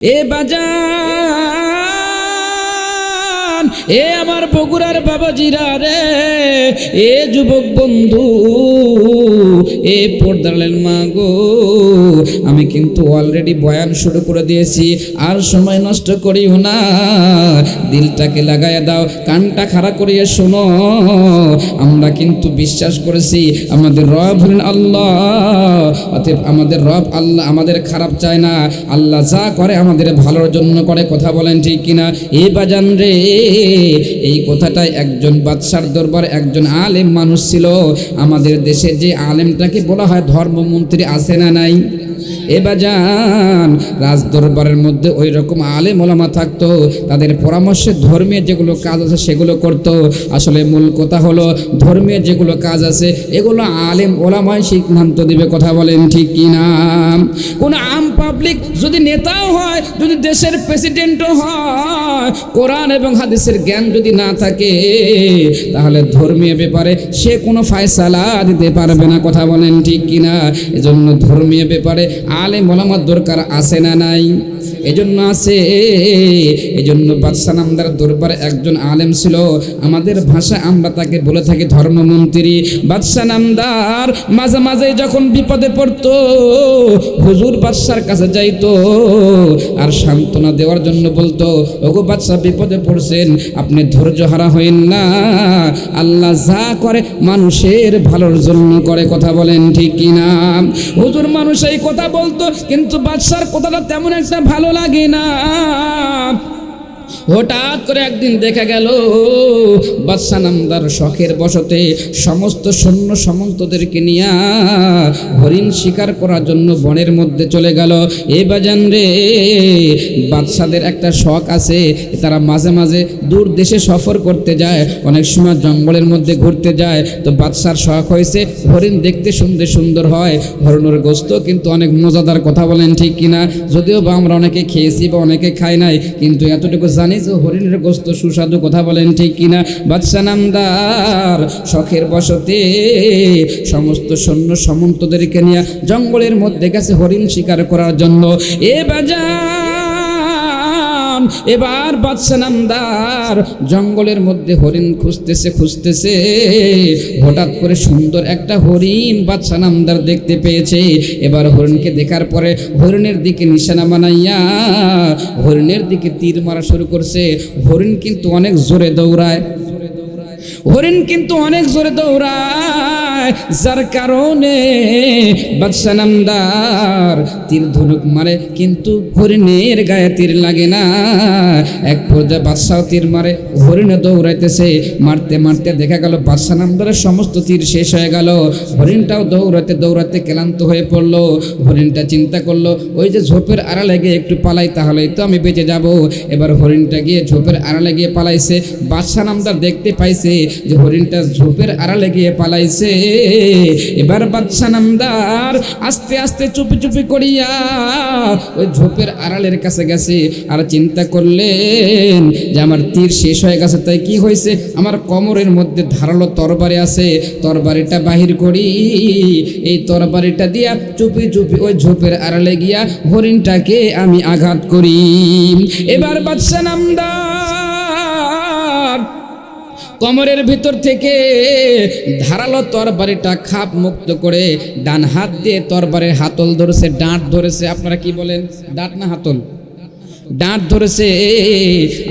এ বাজান, এ আমার বগুড়ার বাবাজিরা রে, এ যুবক বন্ধু, এ পর্দালের মা গো, আমি কিন্তু অলরেডি বয়ান শুরু করে দিয়েছি, আর সময় নষ্ট করিও না, দিলটাকে লাগাইয়া দাও, কানটা খাড়া করিয়া শোনো। আমরা কিন্তু বিশ্বাস করেছি আমাদের রব হলেন আল্লাহ, অতএব আমাদের রব আল্লাহ আমাদের খারাপ চায় না, আল্লাহ যা করে আমাদের ভালোর জন্য করে। কথা বলেন ঠিক কিনা? এ বাজান রে, এই কথাটাই একজন বাদশার দরবার একজন আলেম মানুষ ছিল। আমাদের দেশে যে আলেমটাকে বলা হয় ধর্মমন্ত্রী, আছে না নাই? এ বাজান, রাজ দরবারের মধ্যে ওই রকম আলেম ওলামা থাকতো, তাদের পরামর্শে ধর্মীয় যেগুলো কাজ আছে সেগুলো করত। আসলে মূল কথা হলো ধর্মীয় যেগুলো কাজ আছে এগুলো আলেম ওলামাই সিদ্ধান্ত দিবে। কথা বলেন ঠিক কিনা? কোন আম পাবলিক যদি নেতাও হয়, যদি দেশের প্রেসিডেন্টও হয়, কোরআন এবং হাদিসের জ্ঞান যদি না থাকে, তাহলে ধর্মীয় ব্যাপারে সে কোনো ফয়সালা দিতে পারবে না। কথা বলেন ঠিক কিনা? এজন্য ধর্মীয় ব্যাপারে আলেম ওলামার দরকার আছে না নাই? এজন্য আছে। এজন্য বাদশা নামদার দরবারে একজন আলেম ছিল, আমাদের ভাষায় আমরা তাকে বলে থাকি ধর্মমন্ত্রী। বাদশা নামদার মাঝে মাঝে যখন বিপদে পড়তো, হুজুর বাদশার কাছে যাইতো আর সান্ত্বনা দেওয়ার জন্য বলতো, ওগো বাদশা বিপদে পড়ছেন, আপনি ধৈর্য হারা হইন না, আল্লাহ যা করে মানুষের ভালোর জন্য করে। কথা বলেন ঠিক কিনা? হুজুর মানুষ এই কথা বলতো, কিন্তু বাদশার কথাটা তেমন একটা ভালো লাগে না। হঠাৎ করে একদিন দেখা গেল বাদশা নামদার শখের বশতে সমস্ত সৈন্য সামন্তদেরকে নিয়ে হরিণ শিকার করার জন্য বনের মধ্যে চলে গেল। এ বাজান রে, বাদশাদের একটা শখ আছে, তারা মাঝে মাঝে দূর দেশে সফর করতে যায়, অনেক সময় জঙ্গলের মধ্যে ঘুরতে যায়। তো বাদশার শখ হয়েছে হরিণ দেখতে সুন্দর সুন্দর হয়, হরিণের গোস্ত কিন্তু অনেক মজাদার। কথা বলেন ঠিক কিনা? যদিও বা আমরা অনেকে খেয়েছি বা অনেকে খাই নাই, কিন্তু এতটুকু জানি যে হরিণের গোস্ত সুস্বাদু। কথা বলেন ঠিক কিনা? বাদশা নামদার শখের বশতে সমস্ত সৈন্য সামন্তদেরকে নিয়ে জঙ্গলের মধ্যে গেছে হরিণ শিকার করার জন্য। এ বাজান, এবার বাদশা নামদার জঙ্গলের মধ্যে হরিণ খুঁজতেছে, হঠাৎ করে সুন্দর একটা হরিণ বাদশা নামদার দেখতে পেয়েছে। এবার হরিণকে দেখার পরে হরিণের দিকে নিশানা বানাইয়া হরিণের দিকে তীর মারা শুরু করছে। হরিণ কিন্তু অনেক জোরে দৌড়ায়, হরিণ কিন্তু অনেক জোরে দৌড়ায়, যার কারণে বাদশা নামদার তীর ধনুক মারে, কিন্তু হরিণের গায়ে তীর লাগে না। এক পর্যায়ে বাদশাও তীর মারে, হরিণে দৌড়াইতেছে, মারতে মারতে দেখা গেল বাদশা নামদারের সমস্ত তীর শেষ হয়ে গেল। হরিণটাও দৌড়াতে দৌড়াতে ক্লান্ত হয়ে পড়লো। হরিণটা চিন্তা করলো, ওই যে ঝোপের আড়ালে গিয়ে একটু পালাই, তাহলেই তো আমি বেঁচে যাব। এবার হরিণটা গিয়ে ঝোপের আড়ালে গিয়ে পালাইছে। বাদশা নামদার দেখতে পাইছে যে হরিণটা ঝোপের আড়ালে গিয়ে পালাইছে। এবার বাদশা নামদার আস্তে আস্তে চুপি চুপি করিয়া ওই ঝোপের আড়ালের কাছে গেছে, আর চিন্তা করলেন যে আমার তীর শেষ হয়ে গেছে, তাই কি হয়েছে, আমার কোমরের মধ্যে ধারালো তরবারি আছে, তরবারিটা বাহির করি, এই তরবারিটা দিয়া চুপি চুপি ওই ঝোপের আড়ালে গিয়া হরিণটাকে আমি আঘাত করি। এবার বাদশা নামদার কোমরের ভিতর থেকে ধারালো তরবারিটা খাপ মুক্ত করে ডান হাত দিয়ে তরবারের হাতল ধরেছে, ডাঁট ধরেছে। আপনারা কি বলেন, ডাঁট না হাতল? ডাঁট ধরেছে,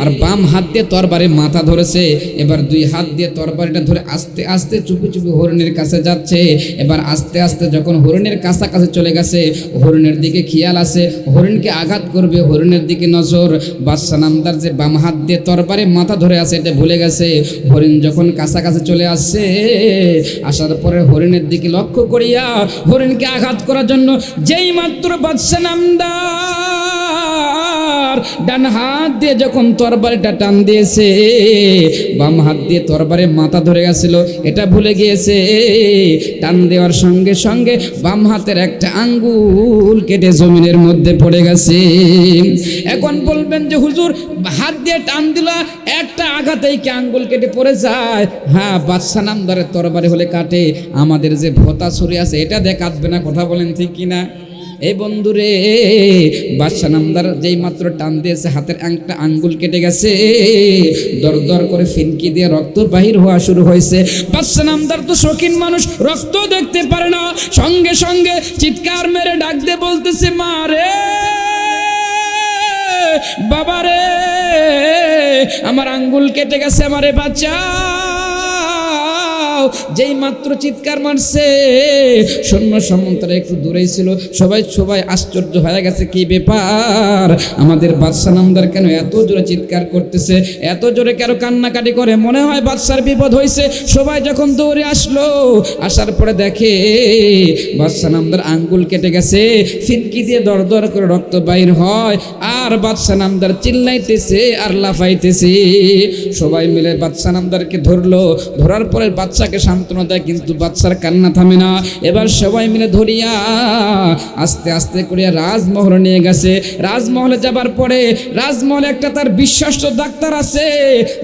আর বাম হাত দিয়ে তরবারির মাথা ধরেছে। এবার দুই হাত দিয়ে তরবারিটা ধরে আস্তে আস্তে চুপি চুপি হরিণের কাছে যাচ্ছে। এবার আস্তে আস্তে যখন হরিণের কাছাকাছি চলে গেছে, হরিণের দিকে খেয়াল আছে, হরিণকে আঘাত করবে, হরিণের দিকে নজর। বাদশা নামদার যে বাম হাত দিয়ে তরবারির মাথা ধরে আছে এটা ভুলে গেছে। হরিণ যখন কাছাকাছি চলে আসছে, আসার পরে হরিণের দিকে লক্ষ্য করিয়া হরিণকে আঘাত করার জন্য যেই মাত্র বাদশা নামদার ডান হাত দিয়ে যখন তরবারিটা টান দিয়েছে, বাম হাত দিয়ে তরবারির মাথা ধরে গেছিল, এটা ভুলে গিয়েছে। টান দেওয়ার সঙ্গে সঙ্গে বাম হাতের একটা আঙ্গুল কেটে জমিনের মধ্যে পড়ে গেছে। এখন বলবেন যে হুজুর হাত দিয়ে টান দিল, একটা আঘাতেই কি আঙ্গুল কেটে পড়ে যায়? হ্যাঁ, বাদশা নামদারের তরবারি হলে কাটে, আমাদের যে ভোতা ছুরি আছে এটা দিয়ে কাটবে না। কথা বলেন ঠিক কিনা? এই বন্ধুরে বাদশা নামদার যেই মাত্র টান দিয়েছে হাতের একটা আঙ্গুল কেটে গেছে, দর দর করে ফিনকি দিয়ে রক্ত বাহির হওয়া শুরু হয়েছে। বাদশা নামদার তো শৌখিন মানুষ, রক্ত দেখতে পারে না, সঙ্গে সঙ্গে চিৎকার মেরে ডাক দিয়ে বলতেছে, মা রে, বাবা রে, আমার আঙ্গুল কেটে গেছে, আমারে বাঁচাও। যেই মাত্র চিৎকার মারছে, সৈন্য সামন্তরা একটু দূরেই ছিল, সবাই আশ্চর্য হয়ে গেছে, কি ব্যাপার, আমাদের বাদশা নামদার কেন এত জোরে চিৎকার করতেছে, এত জোরে কেন কান্নাকাটি করে, মনে হয় বাদশার বিপদ হয়েছে। সবাই যখন দৌড়ে আসলো, আসার পরে দেখে বাদশা নামদার আঙ্গুল কেটে গেছে, ফিনকি দিয়ে দর দর করে রক্ত বাইর হয়, আর বাদশা নামদার চিল্লাইতেছে আর লাফাইতেছে। সবাই মিলে বাদশা নামদারকে ধরলো, ধরার পরে বাচ্চাকে সান্ত্বনা দেয়, কিন্তু বাচ্চার কান্না থামে না। এবার সবাই মিলে ধরিয়া আস্তে আস্তে করে রাজমহলে নিয়ে গেছে। রাজমহলে যাবার পরে রাজমহলে একটা তার বিশ্বস্ত ডাক্তার আছে,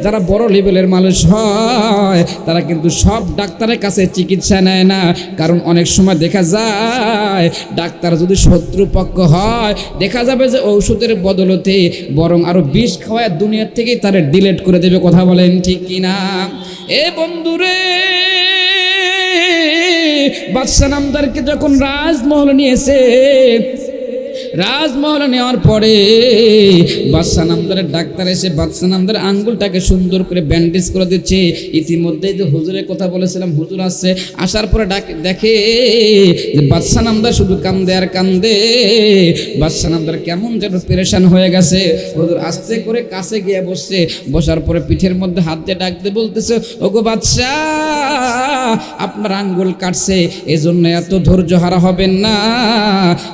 যারা বড় লেভেলের মানুষ হয় তারা কিন্তু সব ডাক্তারের কাছে চিকিৎসা নেয় না, কারণ অনেক সময় দেখা যায় ডাক্তার যদি শত্রুপক্ষ হয়, দেখা যাবে যে ঔষধের বদলতে বরং আরো বিষ খাওয়ায় দুনিয়ার থেকেই তারা ডিলেট করে দেবে। কথা বলেন ঠিক কিনা? এ বন্ধুরে, বাদশা নামদারকে যখন রাজমহল নিয়েছে, রাজমহলে নেওয়ার পরে বাদশা নামদারের ডাক্তার এসে বাদশা নামদার আঙ্গুলটাকে সুন্দর করে ব্যান্ডেজ করে দিচ্ছে। ইতিমধ্যেই যে হুজুরের কথা বলেছিলাম, হুজুর আসছে, আসার পরে দেখে যে বাদশা নামদার শুধু কান্দে আর কান্দে। বাদশা নামদার কেমন যেন পেরেশান হয়ে গেছে। হুজুর আস্তে করে কাছে গিয়ে বসছে, বসার পরে পিঠের মধ্যে হাত দিয়ে ডাকতে বলতেছে, ওগো বাদশা, আপনার আঙ্গুল কাটছে, এজন্য এত ধৈর্য হারা হবেন না।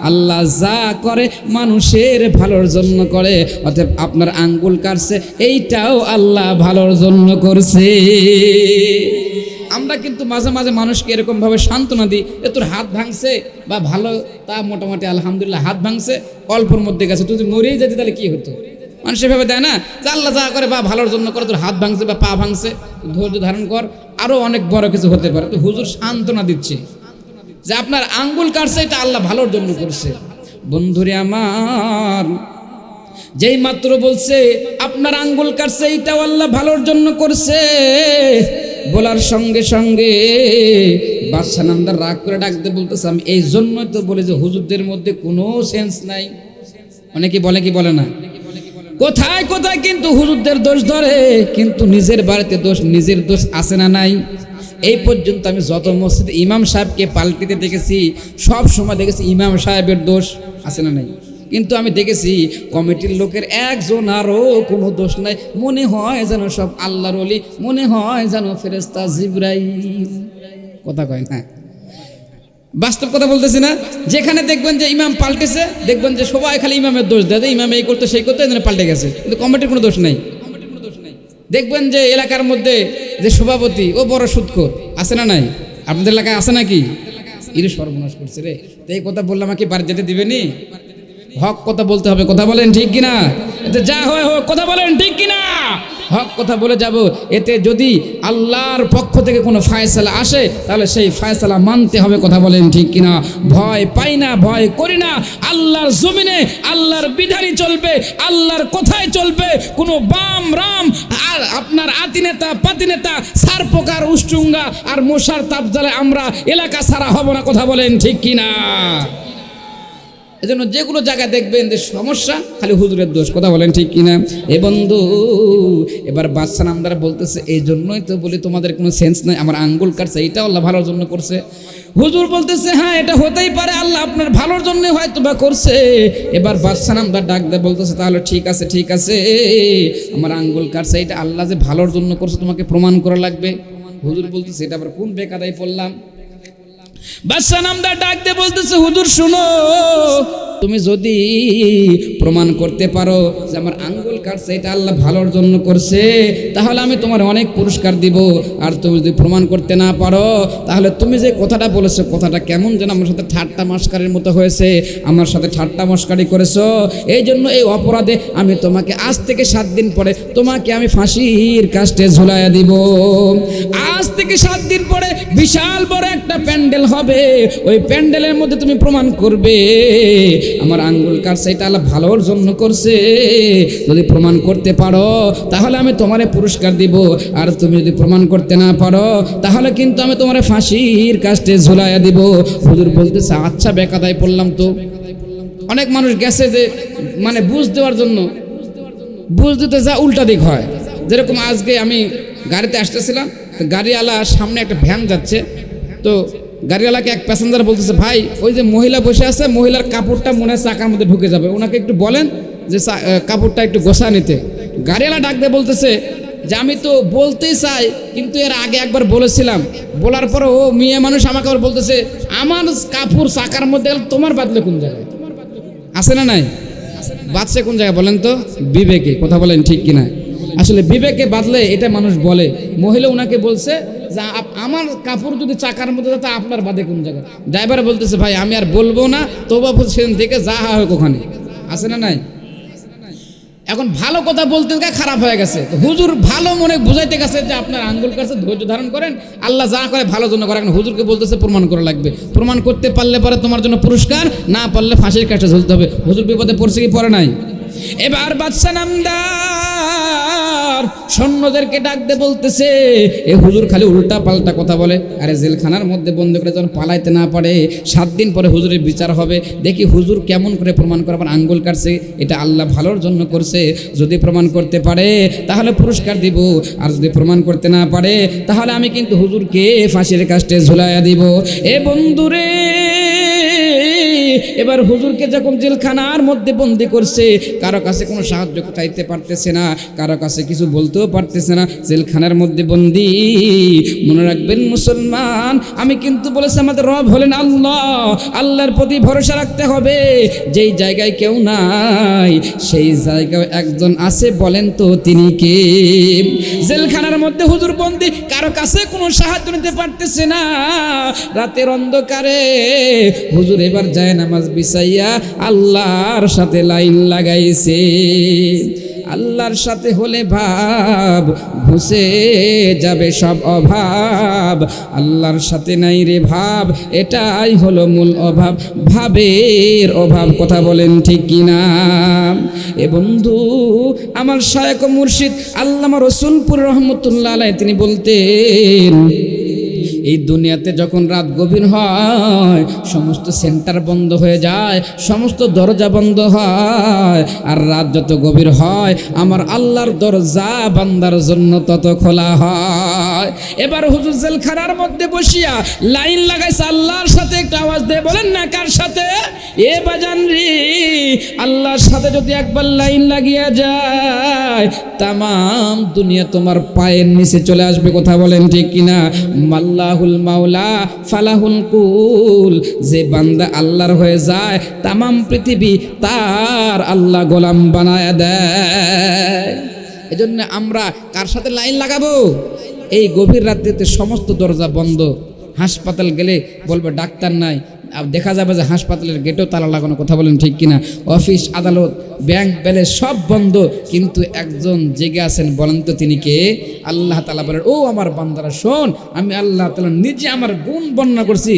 আল্লাহ যা করে মানুষের ভালোর জন্য করে, অতএব আপনার আঙ্গুল কাটছে, এইটাও আল্লাহ ভালোর জন্য করছে। আমরা কিন্তু মাঝে মাঝে মানুষকে এরকম ভাবে সান্ত্বনা দিই, এ তোর হাত ভাঙছে বা ভালো, তা মোটামুটি আলহামদুলিল্লাহ হাত ভাঙছে, অল্পর মধ্যে গেছে, তুই মরেই যেতে তাহলে কি হতো? মানুষ এভাবে দেয় না যে আল্লাহ যা করে বা ভালোর জন্য করে, তোর হাত ভাঙছে বা পা ভাঙছে, ধৈর্য ধারণ কর, আরো অনেক বড় কিছু হতে পারে। তো হুজুর সান্ত্বনা দিচ্ছে যে আপনার আঙ্গুল কাটছে, এটা আল্লাহ ভালোর জন্য করছে। বন্ধুরে আমার, যেই মাত্র বলছে আপনার আঙ্গুল কাটছে, এইটাও আল্লাহ ভালোর জন্য করছে, বলার সঙ্গে সঙ্গে বাদশা নামদার রাগ করে ডাকতে বলতেছে, আমি এই জন্যই তো বলি যে হুজুরদের মধ্যে কোনো সেন্স নাই। অনেকে বলে কি বলে না, কোথায় কোথায় কিন্তু হুজুরদের দোষ ধরে, কিন্তু নিজের বাড়িতে দোষ, নিজের দোষ আছে না নাই? এই পর্যন্ত আমি যত মসজিদে ইমাম সাহেবকে পাল্টিতে দেখেছি, সব সময় দেখেছি ইমাম সাহেবের দোষ আছে না নাই, কিন্তু আমি দেখেছি কমিটির লোকের একজন আরও কোনো দোষ নাই। মনে হয় যেন সব আল্লাহর ওলি, মনে হয় যেন ফেরেশতা জিবরাইল। কথা কয় না, বাস্তব কথা বলতেছি না? যেখানে দেখবেন যে ইমাম পাল্টেছে, দেখবেন যে সবাই খালি ইমামের দোষ দেয়, ইমাম এই করতে সেই করতে পাল্টে গেছে, কিন্তু কমিটির কোনো দোষ নাই। দেখবেন যে এলাকার মধ্যে যে সভাপতি, ও বড় সুদখোর, আছে না নাই? আপনাদের এলাকায় আছে নাকি? ইরে সর্বনাশ করছে রে। তো এই কথা বললাম, আমাকে বাড়ি যেতে দিবেনি? হক কথা বলতে হবে, কথা বলেন ঠিক কিনা? এতে যা হয় হোক, কথা বলেন ঠিক কিনা? হক কথা বলে যাব। এতে যদি আল্লাহর পক্ষ থেকে কোনো ফায়সালা আসে, তাহলে সেই ফায়সালা মানতে হবে, কথা বলেন ঠিক কিনা? ভয় পাই না, ভয় করি না, আল্লাহর জমিনে আল্লাহর বিধানই চলবে, আল্লাহর কথাই চলবে। কোনো বাম রাম আর আপনার আতি নেতা পাতি নেতা, সার পোকার উষ্টুঙ্গা আর মশার তাপ জ্বালে আমরা এলাকা ছাড়া হব না, কথা বলেন ঠিক কিনা? এজন্য যেগুলো জায়গায় দেখবেন যে সমস্যা, খালি হুজুরের দোষ, কথা বলেন ঠিক কিনা? এ বন্ধু, এবার বাদশা নামদার বলতেছে, এই জন্যই তো বলি তোমাদের কোনো সেন্স নাই, আমার আঙ্গুল কাটছে, এইটা আল্লাহ ভালোর জন্য করছে। হুজুর বলতেছে, হ্যাঁ এটা হতেই পারে, আল্লাহ আপনার ভালোর জন্য হয়তো বা করছে। এবার বাদশা নামদার ডাক দেয়, বলতেছে, তাহলে ঠিক আছে, ঠিক আছে, আমার আঙ্গুল কাটছে, এটা আল্লাহ যে ভালোর জন্য করছে তোমাকে প্রমাণ করা লাগবে। হুজুর বলতেছে, এটা আবার কোন বেকাদায় পড়লাম? বাদশা নামদার ডাক দিয়ে বলতেছে, হুজুর শুনো, তুমি যদি প্রমাণ করতে পারো যে আমার আঙ্গুল কাটছে এটা আল্লাহ ভালোর জন্য করছে, তাহলে আমি তোমার অনেক পুরস্কার দিব। আর তুমি যদি প্রমাণ করতে না পারো, তাহলে তুমি যে কথাটা বলেছো কথাটা কেমন যেন আমার সাথে ঠাট্টা মস্কারির মতো হয়েছে, আমার সাথে ঠাট্টা মস্কারি করেছো, এই জন্য এই অপরাধে আমি তোমাকে আজ থেকে 7 দিন পরে তোমাকে আমি ফাঁসির কাস্টে ঝুলাইয়া দিব। আজ থেকে 7 দিন পরে বিশাল বড় একটা প্যান্ডেল হবে, ওই প্যান্ডেলের মধ্যে তুমি প্রমাণ করবে আমার আঙ্গুল কাটছে এটা আল্লাহ ভালোর জন্য করছে। যদি প্রমাণ করতে পারো তাহলে আমি তোমারে পুরস্কার দিব, আর তুমি যদি প্রমাণ করতে না পারো তাহলে কিন্তু আমি তোমারে ফাঁসির কাস্টে ঝুলাইয়া দিব। হুজুর বলতেছে আচ্ছা বেকাদায় পড়লাম তো। অনেক মানুষ গেছে যে মানে বুঝ দেওয়ার জন্য, বুঝ দিতে যা উল্টা দিক হয়। যেরকম আজকে আমি গাড়িতে আসতেছিলাম, তো গাড়িওয়ালা সামনে একটা ভ্যান যাচ্ছে, তো গাড়িওয়ালাকে এক প্যাসেঞ্জার বলতেছে ভাই ওই যে মহিলা বসে আছে মহিলার কাপড়টা মনে হয় চাকার মধ্যে ঢুকে যাবে, ওনাকে একটু বলেন যে কাপড়টা একটু গোছা নিতে। গাড়িওয়ালা ডাক দিয়ে বলতেছে যে আমি তো বলতেই চাই কিন্তু এর আগে একবার বলেছিলাম, বলার পরে ও মেয়ে মানুষ আমাকে আবার বলতেছে আমার কাপড় চাকার মধ্যে গেলে তোমার বাদলে কোন জায়গায় আছে না নাই? বাদছে কোন জায়গায় বলেন তো? বিবেকে। কথা বলেন ঠিক কিনা? আসলে বিবেকে বাদলে এটা মানুষ বলে। মহিলা ওনাকে বলছে যে আমার কাপড় যদি চাকার মধ্যে যেত আপনার বাদে কোন জায়গায়। ড্রাইভার বলতেছে ভাই আমি আর বলবো না, তবু সেদিন থেকে যা হয় ওখানে। আছে না নাই? এখন ভালো কথা বলতে গিয়ে খারাপ হয়ে গেছে। হুজুর ভালো মনে বুঝাইতে গেছে যে আপনার আঙ্গুল কাছে ধৈর্য ধারণ করেন, আল্লাহ যা করে ভালো জন্য করে। এখন হুজুরকে বলতেছে প্রমাণ করা লাগবে, প্রমাণ করতে পারলে পরে তোমার জন্য পুরস্কার, না পারলে ফাঁসির কাছে ঝুলতে হবে। হুজুর বিপদে পড়ছে কি পড়ে নাই? এবার বাদশা নামদার সৈন্যদেরকে ডাক দিয়ে বলতেছে এ হুজুর খালি উল্টা পাল্টা কথা বলে। আরে জেলখানার মধ্যে বন্ধ করে যখন পালাইতে না পারে, 7 দিন পরে হুজুরের বিচার হবে, দেখি হুজুর কেমন করে প্রমাণ করে আমার আঙ্গুল কাটছে এটা আল্লাহ ভালোর জন্য করছে। যদি প্রমাণ করতে পারে তাহলে পুরস্কার দিব, আর যদি প্রমাণ করতে না পারে তাহলে আমি কিন্তু হুজুরকে ফাঁসির কাস্টে ঝুলাইয়া দিব। এ বন্ধুরে, এবার হুজুরকে যখন জেলখানার মধ্যে বন্দি করছে, কারো কাছে কোনো সাহায্য চাইতে পারতেছে না, কারো কাছে কিছু বলতেও পারতেছে না, জেলখানার মধ্যে বন্দি। মনে রাখবেন মুসলমান, আমি কিন্তু বলেছি আমাদের রব হলেন আল্লাহ, আল্লাহর প্রতি ভরসা রাখতে হবে। যেই জায়গায় কেউ নাই সেই জায়গায় একজন আছে, বলেন তো তিনি কে? জেলখানার মধ্যে হুজুর বন্দি, কারো কাছে কোনো সাহায্য নিতে পারতেছে না। রাতের অন্ধকারে হুজুর এবার যায় নামাজ বিছাইয়া আল্লাহর সাথে লাইন লাগাইছে। আল্লাহর সাথে হলে ভাব ঘুষে যাবে সব অভাব, আল্লাহর সাথে নাই রে ভাব, এটাই হলো মূল অভাব, ভাবের অভাব। কথা বলেন ঠিক কিনা? এ বন্ধু আমার শায়খ মুর্শিদ আল্লামা রসুলপুর রহমতুল্লাহ আলাইহি তিনি বলতেন এই দুনিয়াতে যখন রাত গভীর হয় সমস্ত সেন্টার বন্ধ হয়ে যায়, সমস্ত দরজা বন্ধ হয়, আর রাত যত গভীর হয় আমার আল্লাহর দরজা বান্দার জন্য তত খোলা হয়। এবার হুজুর জেলখানার মধ্যে বসিয়া লাইন লাগাইছে আল্লাহর সাথে। একটা আওয়াজ দিয়ে বলেন না কার সাথে? এ বাজান রে, আল্লাহর সাথে যদি একবার লাইন লাগিয়া যায় তামাম দুনিয়া তোমার পায়ের নিচে চলে আসবে। কথা বলেন ঠিক কিনা? মাল্লাহুল মাওলা ফালাহুল কুল, যে বান্দা আল্লাহর হয়ে যায় তামাম পৃথিবী তার আল্লাহ গোলাম বানায় দেয়। এজন্য আমরা কার সাথে লাইন লাগাবো? এই গভীর রাত্রিতে সমস্ত দরজা বন্ধ। হাসপাতাল গেলে বলবে ডাক্তার নাই, দেখা যাবে যে হাসপাতালের গেটেও তালা লাগানো। কথা বলেন ঠিক কিনা? অফিস আদালত ব্যাংক ব্যালেন্স সব বন্ধ, কিন্তু একজন জেগে আছেন, বলেন তো তিনি কে? আল্লাহ তাআলা বলেন ও আমার বান্দারা শোন, আমি আল্লাহ তাআলা নিজে আমার গুণ বর্ণনা করছি,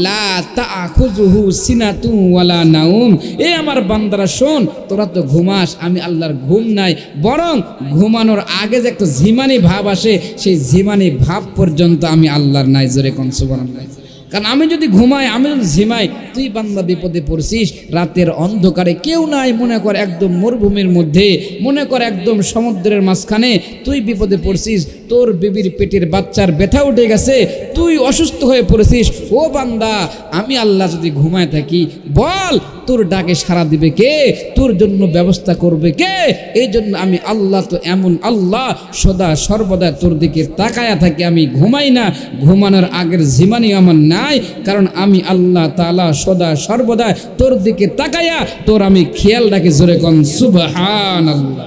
লা তাআখুযুহু সিনাতুন ওয়ালা নাউম। এ আমার বান্দারা শোন, তোরা তো ঘুমাস, আমি আল্লাহর ঘুম নাই, বরং ঘুমানোর আগে যে একটা ঝিমানি ভাব আসে সেই ঝিমানি ভাব পর্যন্ত আমি আল্লাহর নাই। জোরে কোন সুবহানাল্লাহ। কারণ আমি যদি ঘুমাই, আমি যদি ঝিমাই, তুই বান্দা বিপদে পড়ছিস। রাতের অন্ধকারে কেউ নাই, মনে কর একদম মরুভূমির মধ্যে, মনে কর একদম সমুদ্রের মাঝখানে তুই বিপদে পড়ছিস, তোর বিবির পেটের বাচ্চার ব্যথা উঠে গেছে, তুই অসুস্থ হয়ে পড়েছিস। ও বান্দা, আমি আল্লাহ যদি ঘুমায় থাকি, বল তোর ডাকে সাড়া দিবে কে, তোর জন্য ব্যবস্থা করবে কে? এই জন্য আমি আল্লাহ তো এমন আল্লাহ, সদা সর্বদা তোর দিকে তাকায়া থাকি, আমি ঘুমাই না, ঘুমানোর আগের জিমানি আমার নাই, কারণ আমি আল্লাহ তাআলা সদা সর্বদা তোর দিকে তাকায়া তোর আমি খেয়াল রাখি। জোরে কোন সুবহানাল্লাহ।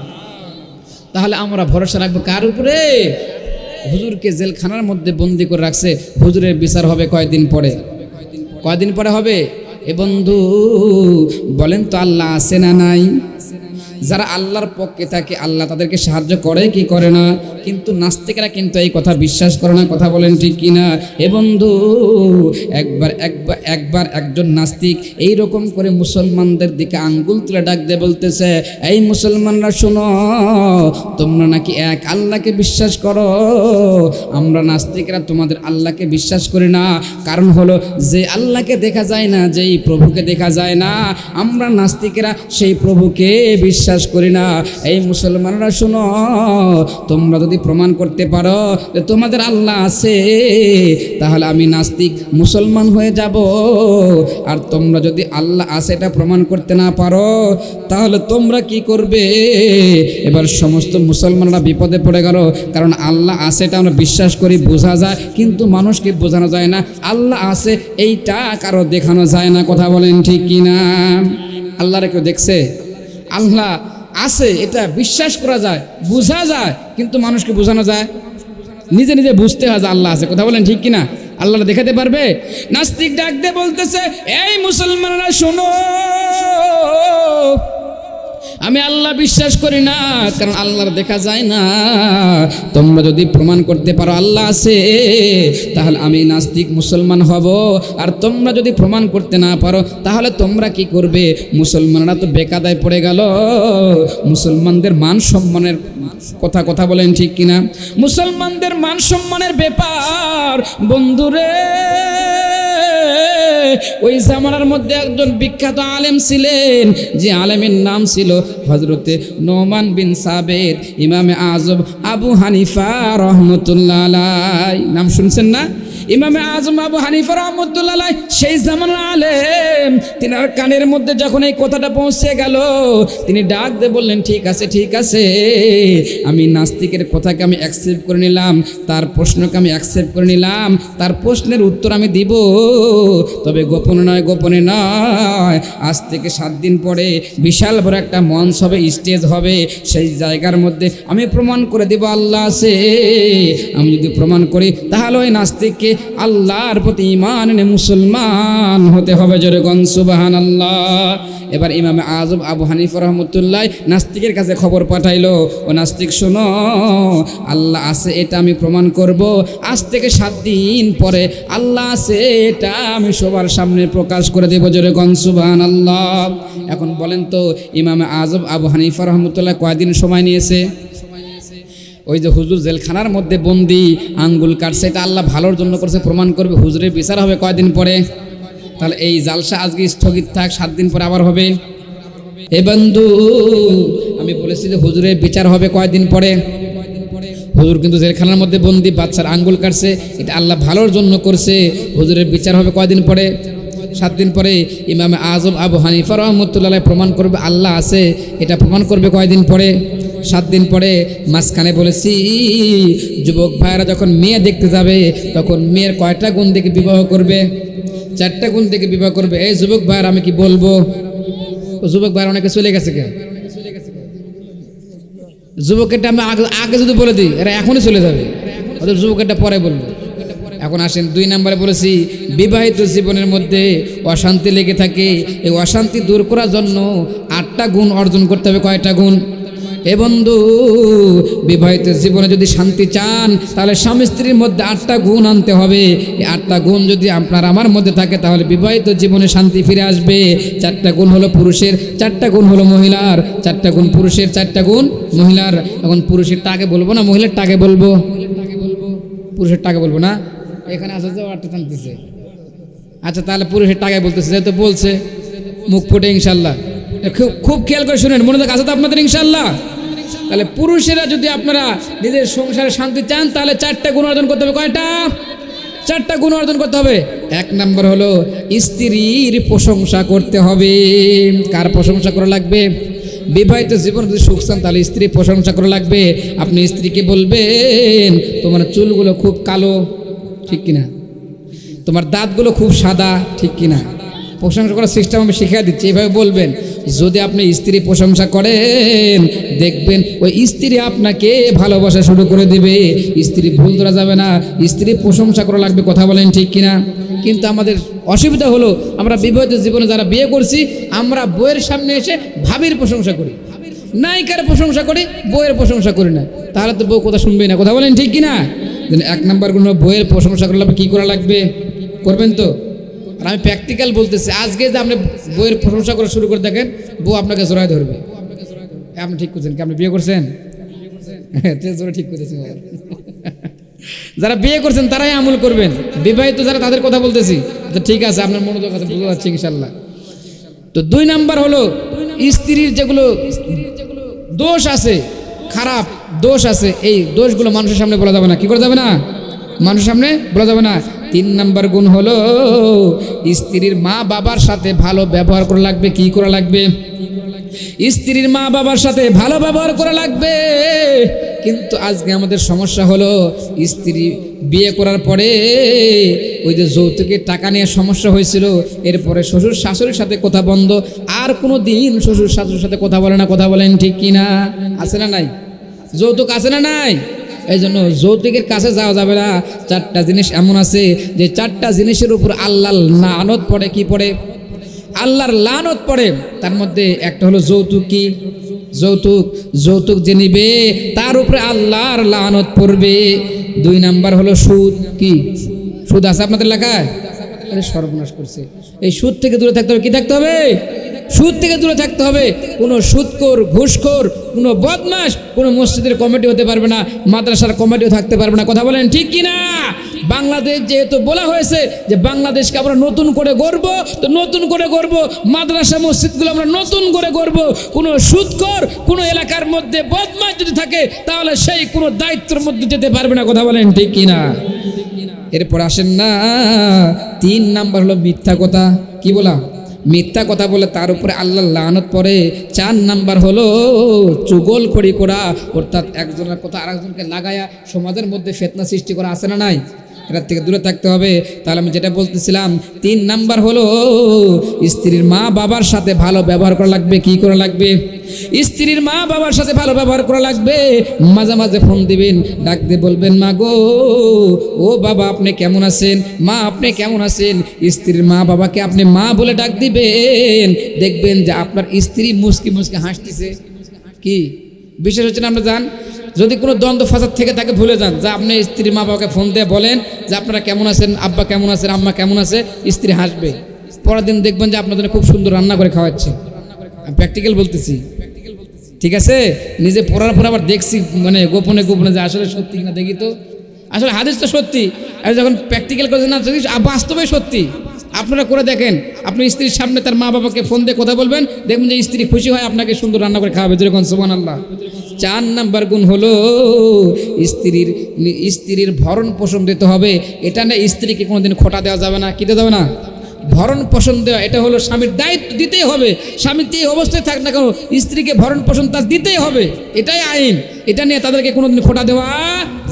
তাহলে আমরা ভরসা রাখবো কার উপরে? হুজুরকে জেলখানার মধ্যে বন্দি করে রাখছে, হুজুরের বিচার হবে কয়দিন পরে? কয়দিন পরে হবে? এ বন্ধু বলেন তো আল্লাহ আছে না নাই? যারা আল্লাহর পক্ষে থাকে আল্লাহ তাদেরকে সাহায্য করে কি করে না? কিন্তু নাস্তিকরা কিন্তু এই কথা বিশ্বাস করে না, কথা বলেন ঠিক কিনা? এ বন্ধু একবার একজন নাস্তিক এই রকম করে মুসলমানদের দিকে আঙ্গুল তুলে ডাক দিয়ে বলতেছে, এই মুসলমানরা শোনো, তোমরা নাকি এক আল্লাহকে বিশ্বাস করো, আমরা নাস্তিকরা তোমাদের আল্লাহকে বিশ্বাস করি না। কারণ হলো যে আল্লাহকে দেখা যায় না, যেই প্রভুকে দেখা যায় না, আমরা নাস্তিকেরা সেই প্রভুকে বিশ্বাস করি না। এই মুসলমানরা শোনো, তোমরা যদি প্রমাণ করতে পারো যে তোমাদের আল্লাহ আছে, তাহলে আমি নাস্তিক মুসলমান হয়ে যাব। আর তোমরা যদি আল্লাহ আছে এটা প্রমাণ করতে না পারো, তাহলে তোমরা কি করবে? এবার সমস্ত মুসলমানরা বিপদে পড়ে গেল, কারণ আল্লাহ আছে এটা আমরা বিশ্বাস করি, বোঝা যায়, কিন্তু মানুষকে বোঝানো যায় না। আল্লাহ আছে এইটা কারো দেখানো যায় না, কথা বলেন ঠিক কিনা? আল্লাহরে কেউ দেখছে? আল্লাহ আছে এটা বিশ্বাস করা যায়, বোঝা যায়, কিন্তু মানুষকে বোঝানো যায়, নিজে নিজে বুঝতে হয় যে আল্লাহ আছে, কথা বলেন ঠিক কিনা? আল্লাহরা দেখাতে পারবে? নাস্তিক ডাক দিয়ে বলতেছে, এই মুসলমানরা শোনো, আমি আল্লাহ বিশ্বাস করি না, কারণ আল্লাহর দেখা যায় না। তোমরা যদি প্রমাণ করতে পারো আল্লাহ আছে, তাহলে আমি নাস্তিক মুসলমান হব। আর তোমরা যদি প্রমাণ করতে না পারো, তাহলে তোমরা কি করবে? মুসলমানরা তো বেকায়দায় পড়ে গেল। মুসলমানদের মান সম্মানের কথা বলেন ঠিক কিনা? মুসলমানদের মান সম্মানের ব্যাপার বন্ধুরে, ওই জামানার মধ্যে একজন বিখ্যাত আলেম ছিলেন, যে আলেমের নাম ছিল হযরতে নোমান বিন সাবেত, ইমামে আজম আবু হানিফা রহমতুল্লাহ আলাইহি। নাম শুনছেন না? ইমামে আজম আবু হানিফা রহমতুল্লাহ আলাইহি সেই জামানার আলেম। তিনার কানের মধ্যে যখন এই কথাটা পৌঁছে গেল, তিনি ডাক দিয়ে বললেন, ঠিক আছে ঠিক আছে, আমি নাস্তিকের কথাকে আমি অ্যাকসেপ্ট করে নিলাম, তার প্রশ্নকে আমি অ্যাকসেপ্ট করে নিলাম, তার প্রশ্নের উত্তর আমি দিব, তবে গোপনে নয়, আজ থেকে 7 দিন পরে বিশাল বড় একটা মঞ্চ হবে, স্টেজ হবে, সেই জায়গার মধ্যে আমি প্রমাণ করে দেব আল্লাহ আছে। আমি যদি প্রমাণ করি, তাহলে ওই নাস্তিককে আল্লাহর প্রতি ঈমান এনে মুসলমান হতে হবে। জোরে কোন সুবহানাল্লাহ। এবার ইমামে আজম আবু হানিফা রহমতুল্লাহ নাস্তিকের কাছে খবর পাঠাইলো, ও নাস্তিক শোনো, আল্লাহ আছে এটা আমি প্রমাণ করব, আজ থেকে 7 দিন পরে আল্লাহ আছে এটা আমি সবার সামনে প্রকাশ করে দেব। জোরে কোন সুবহানাল্লাহ। এখন বলেন তো, ইমামে আজম আবু হানিফা রহমতুল্লাহ কয়দিন সময় নিয়েছে? ওই যে হুজুর জেলখানার মধ্যে বন্দি, আঙ্গুল কাটছে, এটা আল্লাহ ভালোর জন্য করছে, প্রমাণ করবে, হুজুরের বিচার হবে কয়দিন পরে? তাহলে এই জালসা আজকে স্থগিত থাক, 7 দিন পরে আবার হবে। এ বন্ধু, আমি বলেছি যে হুজুরের বিচার হবে কয়দিন পরে? হুজুর কিন্তু জেলখানার মধ্যে বন্দি, বাচ্চার আঙ্গুল কাটছে, এটা আল্লাহ ভালোর জন্য করছে, হুজুরের বিচার হবে কয়দিন পরে? 7 দিন পরে। ইমামে আজম আবু হানিফা রহমতুল্লাহ প্রমাণ করবে আল্লাহ আছে, এটা প্রমাণ করবে কয়দিন পরে? 7 দিন পরে। মাঝখানে বলেছি, যুবক ভাইয়েরা যখন মেয়ে দেখতে যাবে, তখন মেয়ের কয়টা গুণ দেখে বিবাহ করবে? 4টা গুণ দেখে বিবাহ করবে। এই যুবক ভাইয়ের আমি কি বলবো? যুবক ভাইয়ের অনেকে চলে গেছে কে? যুবকেরটা আমি আগে যদি বলে দিই, এরা এখনই চলে যাবে, ওদের যুবকেরটা পরে বলবো। এখন আসেন 2 নম্বরে বলেছি, বিবাহিত জীবনের মধ্যে অশান্তি লেগে থাকে, এই অশান্তি দূর করার জন্য 8টা গুণ অর্জন করতে হবে। কয়টা গুণ? এ বন্ধু, বিবাহিত জীবনে যদি শান্তি চান, তাহলে স্বামী স্ত্রীর মধ্যে 8টা গুণ আনতে হবে। এই 8টা গুণ যদি আপনার আমার মধ্যে থাকে, তাহলে বিবাহিত জীবনে শান্তি ফিরে আসবে। 4টা গুণ হলো পুরুষের, 4টা গুণ হলো মহিলার। 4টা গুণ পুরুষের, 4টা গুণ মহিলার। এখন পুরুষেরটা আগে বলবো না মহিলারটা আগে বলবো? পুরুষেরটা আগে বলবো না? এখানে আসা যাও 8টা টানতেছে। আচ্ছা, তাহলে পুরুষেরটা আগে বলতেছে, যেহেতু বলছে মুখ ফুটে ইনশাল্লাহ। খুব খেয়াল করে শুনেন, মনে থাকে আছে তো আপনাদের ইনশাল্লাহ? তাহলে পুরুষেরা যদি আপনারা নিজের সংসারে শান্তি চান, তাহলে 4টা গুণ অর্জন করতে হবে। কয়টা? চারটা গুণ অর্জন করতে হবে। এক নাম্বার হলো স্ত্রীর প্রশংসা করতে হবে। কার প্রশংসা করা লাগবে? বিবাহিত জীবন যদি সুখ চান তাহলে স্ত্রী প্রশংসা করা লাগবে। আপনি স্ত্রীকে বলবেন তোমার চুলগুলো খুব কালো, ঠিক কিনা? তোমার দাঁতগুলো খুব সাদা, ঠিক কিনা? প্রশংসা করার সিস্টেম আমি শিখিয়ে দিচ্ছি, এইভাবে বলবেন। যদি আপনি স্ত্রী প্রশংসা করেন দেখবেন ওই স্ত্রী আপনাকে ভালোবাসা শুরু করে দেবে। স্ত্রী ভুল ধরা যাবে না, স্ত্রী প্রশংসা করা লাগবে। কথা বলেন ঠিক কিনা? কিন্তু আমাদের অসুবিধা হলো আমরা বিবাহিত জীবনে যারা বিয়ে করছি আমরা বইয়ের সামনে এসে ভাবির প্রশংসা করি, নায়িকার প্রশংসা করি, বইয়ের প্রশংসা করি না। তাহলে তো বউ কথা শুনবেই না। কথা বলেন ঠিক কিনা? এক নাম্বার গুণ বইয়ের প্রশংসা করলে কী করা লাগবে? করবেন তো? আর আমি প্র্যাকটিক্যাল বলতেছি। আজকে যে আপনি বইয়ের প্রশংসা করা শুরু করে দেখেন বউ আপনাকে জোড়ায় ধরবে। আপনি ঠিক করছেন কি? আপনি বিয়ে করছেন? জোরে ঠিক করতেছেন। যারা বিয়ে করছেন তারাই আমল করবেন, বিবাহিত যারা তাদের কথা বলতেছি। ঠিক আছে, আপনার মনোযোগ আছে, বুঝতে পারছি ইনশাল্লাহ। তো 2 নাম্বার হলো স্ত্রীর যেগুলো দোষ আছে, খারাপ দোষ আছে, এই দোষগুলো মানুষের সামনে বলা যাবে না। কি করা যাবে না? মানুষের সামনে বলা যাবে না। 3 নাম্বার গুণ হলো স্ত্রীর মা বাবার সাথে ভালো ব্যবহার করা লাগবে। কি করা লাগবে? স্ত্রীর মা বাবার সাথে ভালো ব্যবহার করা লাগবে। কিন্তু আজকে আমাদের সমস্যা হলো স্ত্রী বিয়ে করার পরে ওই যে যৌতুকের টাকা নিয়ে সমস্যা হয়েছিল, এরপরে শ্বশুর শাশুড়ির সাথে কথা বন্ধ, আর কোনো দিন শ্বশুর শাশুড়ির সাথে কথা বলে না। কথা বলেন ঠিক কিনা? আছে না নাই? যৌতুক আছে না নাই? এই জন্য যৌতুকের কাছে যাওয়া যাবে না। 4টা জিনিস এমন আছে যে 4টা জিনিসের উপর আল্লাহর লানত পড়ে। কি পড়ে? আল্লাহর লানত পড়ে। তার মধ্যে একটা হলো যৌতুক। কি? যৌতুক যে নিবে তার উপরে আল্লাহর লানত পড়বে। 2 নাম্বার হলো সুদ। কি? সুদ আছে আপনাদের এলাকায়? সর্বনাশ করছে। এই সুদ থেকে দূরে থাকতে হবে। কি থাকতে হবে? সুদ থেকে দূরে থাকতে হবে। কোনো সুদখোর, ঘুষখোর, কোনো বদমাশ কোনো মসজিদের কমিটি হতে পারবে না, মাদ্রাসার কমিটিও থাকতে পারবে না। কথা বলেন ঠিক কিনা? বাংলাদেশ যেহেতু বলা হয়েছে যে বাংলাদেশকে আমরা নতুন করে গড়ব, তো নতুন করে গড়ব মাদ্রাসা মসজিদগুলো আমরা নতুন করে গড়ব। কোনো সুদখোর কোনো এলাকার মধ্যে বদমাশ যদি থাকে তাহলে সেই কোনো দায়িত্বের মধ্যে যেতে পারবে না। কথা বলেন ঠিক কিনা? এরপর আসেন না 3 নাম্বার হলো মিথ্যা কথা। কি বলা? মিথ্যা কথা বলে তার উপরে আল্লাহর লানত পড়ে। 4 নাম্বার হলো চুগলখড়ি করা, অর্থাৎ একজনের কথা আরেকজনকে লাগায়া সমাজের মধ্যে ফিতনা সৃষ্টি করা। আছে না নাই? এটার থেকে দূরে থাকতে হবে। তাহলে আমি যেটা বলতেছিলাম 3 নাম্বার হলো স্ত্রীর মা বাবার সাথে ভালো ব্যবহার করা লাগবে। কি করা লাগবে? স্ত্রীর মা বাবার সাথে ভালো ব্যবহার করা লাগবে। মাঝে মাঝে ফোন দিবেন, ডাক দিয়ে বলবেন মা গো, ও বাবা আপনি কেমন আছেন, মা আপনি কেমন আছেন। স্ত্রীর মা বাবাকে আপনি মা বলে ডাক দিবেন, দেখবেন যে আপনার স্ত্রী মুস্কি মুস্কি হাসতেছে। কি বিশেষ হচ্ছে না? আমরা জান যদি কোনো দ্বন্দ্ব ফাসাদ থেকে তাকে ভুলে যান, যা আপনি স্ত্রীর মা বাবাকে ফোন দিয়ে বলেন যে আপনারা কেমন আছেন, আব্বা কেমন আছেন, আম্মা কেমন আছে। স্ত্রী হাসবে। পরের দিন দেখবেন যে আপনাদের খুব সুন্দর রান্না করে খাওয়াচ্ছে। আমি প্র্যাকটিক্যাল বলতেছি, ঠিক আছে? নিজে পড়ার পর আবার দেখছি, মানে গোপনে গোপনে যে আসলে সত্যি কিনা দেখি। তো আসলে হাদিস তো সত্যি, আর যখন প্র্যাকটিক্যাল করেছেন না বাস্তবে সত্যি। আপনারা করে দেখেন, আপনি স্ত্রীর সামনে তার মা বাবাকে ফোন দিয়ে কথা বলবেন, দেখবেন যে স্ত্রী খুশি হয়, আপনাকে সুন্দর রান্না করে খাওয়াবে। যেরকম সুবহানাল্লাহ। 4 নাম্বার গুণ হলো স্ত্রীর ভরণ পোষণ দিতে হবে। এটা না স্ত্রীকে কোনোদিন খোটা দেওয়া যাবে না। কি দেওয়া যাবে না? ভরণ পোষণ দেওয়া, এটা হলো স্বামীর দায়িত্ব, দিতেই হবে। স্বামী যে অবস্থায় থাক না কেন স্ত্রীকে ভরণ পোষণ তার দিতেই হবে, এটাই আইন। এটা নিয়ে তাদেরকে কোনোদিন খোটা দেওয়া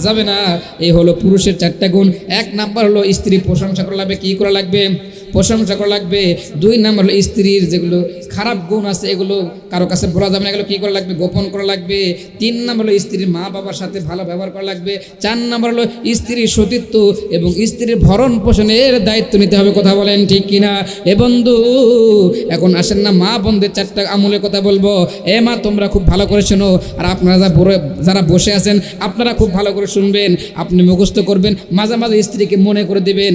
যাবে না। এই হলো পুরুষের 4টা গুণ। 1 নাম্বার হলো স্ত্রী প্রশংসা করা লাগবে। কি করা লাগবে? প্রশংসা করা লাগবে। 2 নাম্বার হলো স্ত্রীর যেগুলো খারাপ গুণ আছে এগুলো কারো কাছে বলা যাবে না, এগুলো কী করা লাগবে? গোপন করা লাগবে। 3 নাম্বার হলো স্ত্রীর মা বাবার সাথে ভালো ব্যবহার করা লাগবে। 4 নাম্বার হলো স্ত্রীর সতীত্ব এবং স্ত্রীর ভরণ পোষণের দায়িত্ব নিতে হবে। কথা বলেন ঠিক কিনা? এ বন্ধু এখন আসেন না মা বোনদের 4টা আমলের কথা বলবো। এ মা তোমরা খুব ভালো করে শোনো, আর আপনারা যারা বসে আছেন আপনারা খুব ভালো করে শুনবেন, আপনি মুখস্থ করবেন, মাঝে মাঝে স্ত্রীকে মনে করে দেবেন।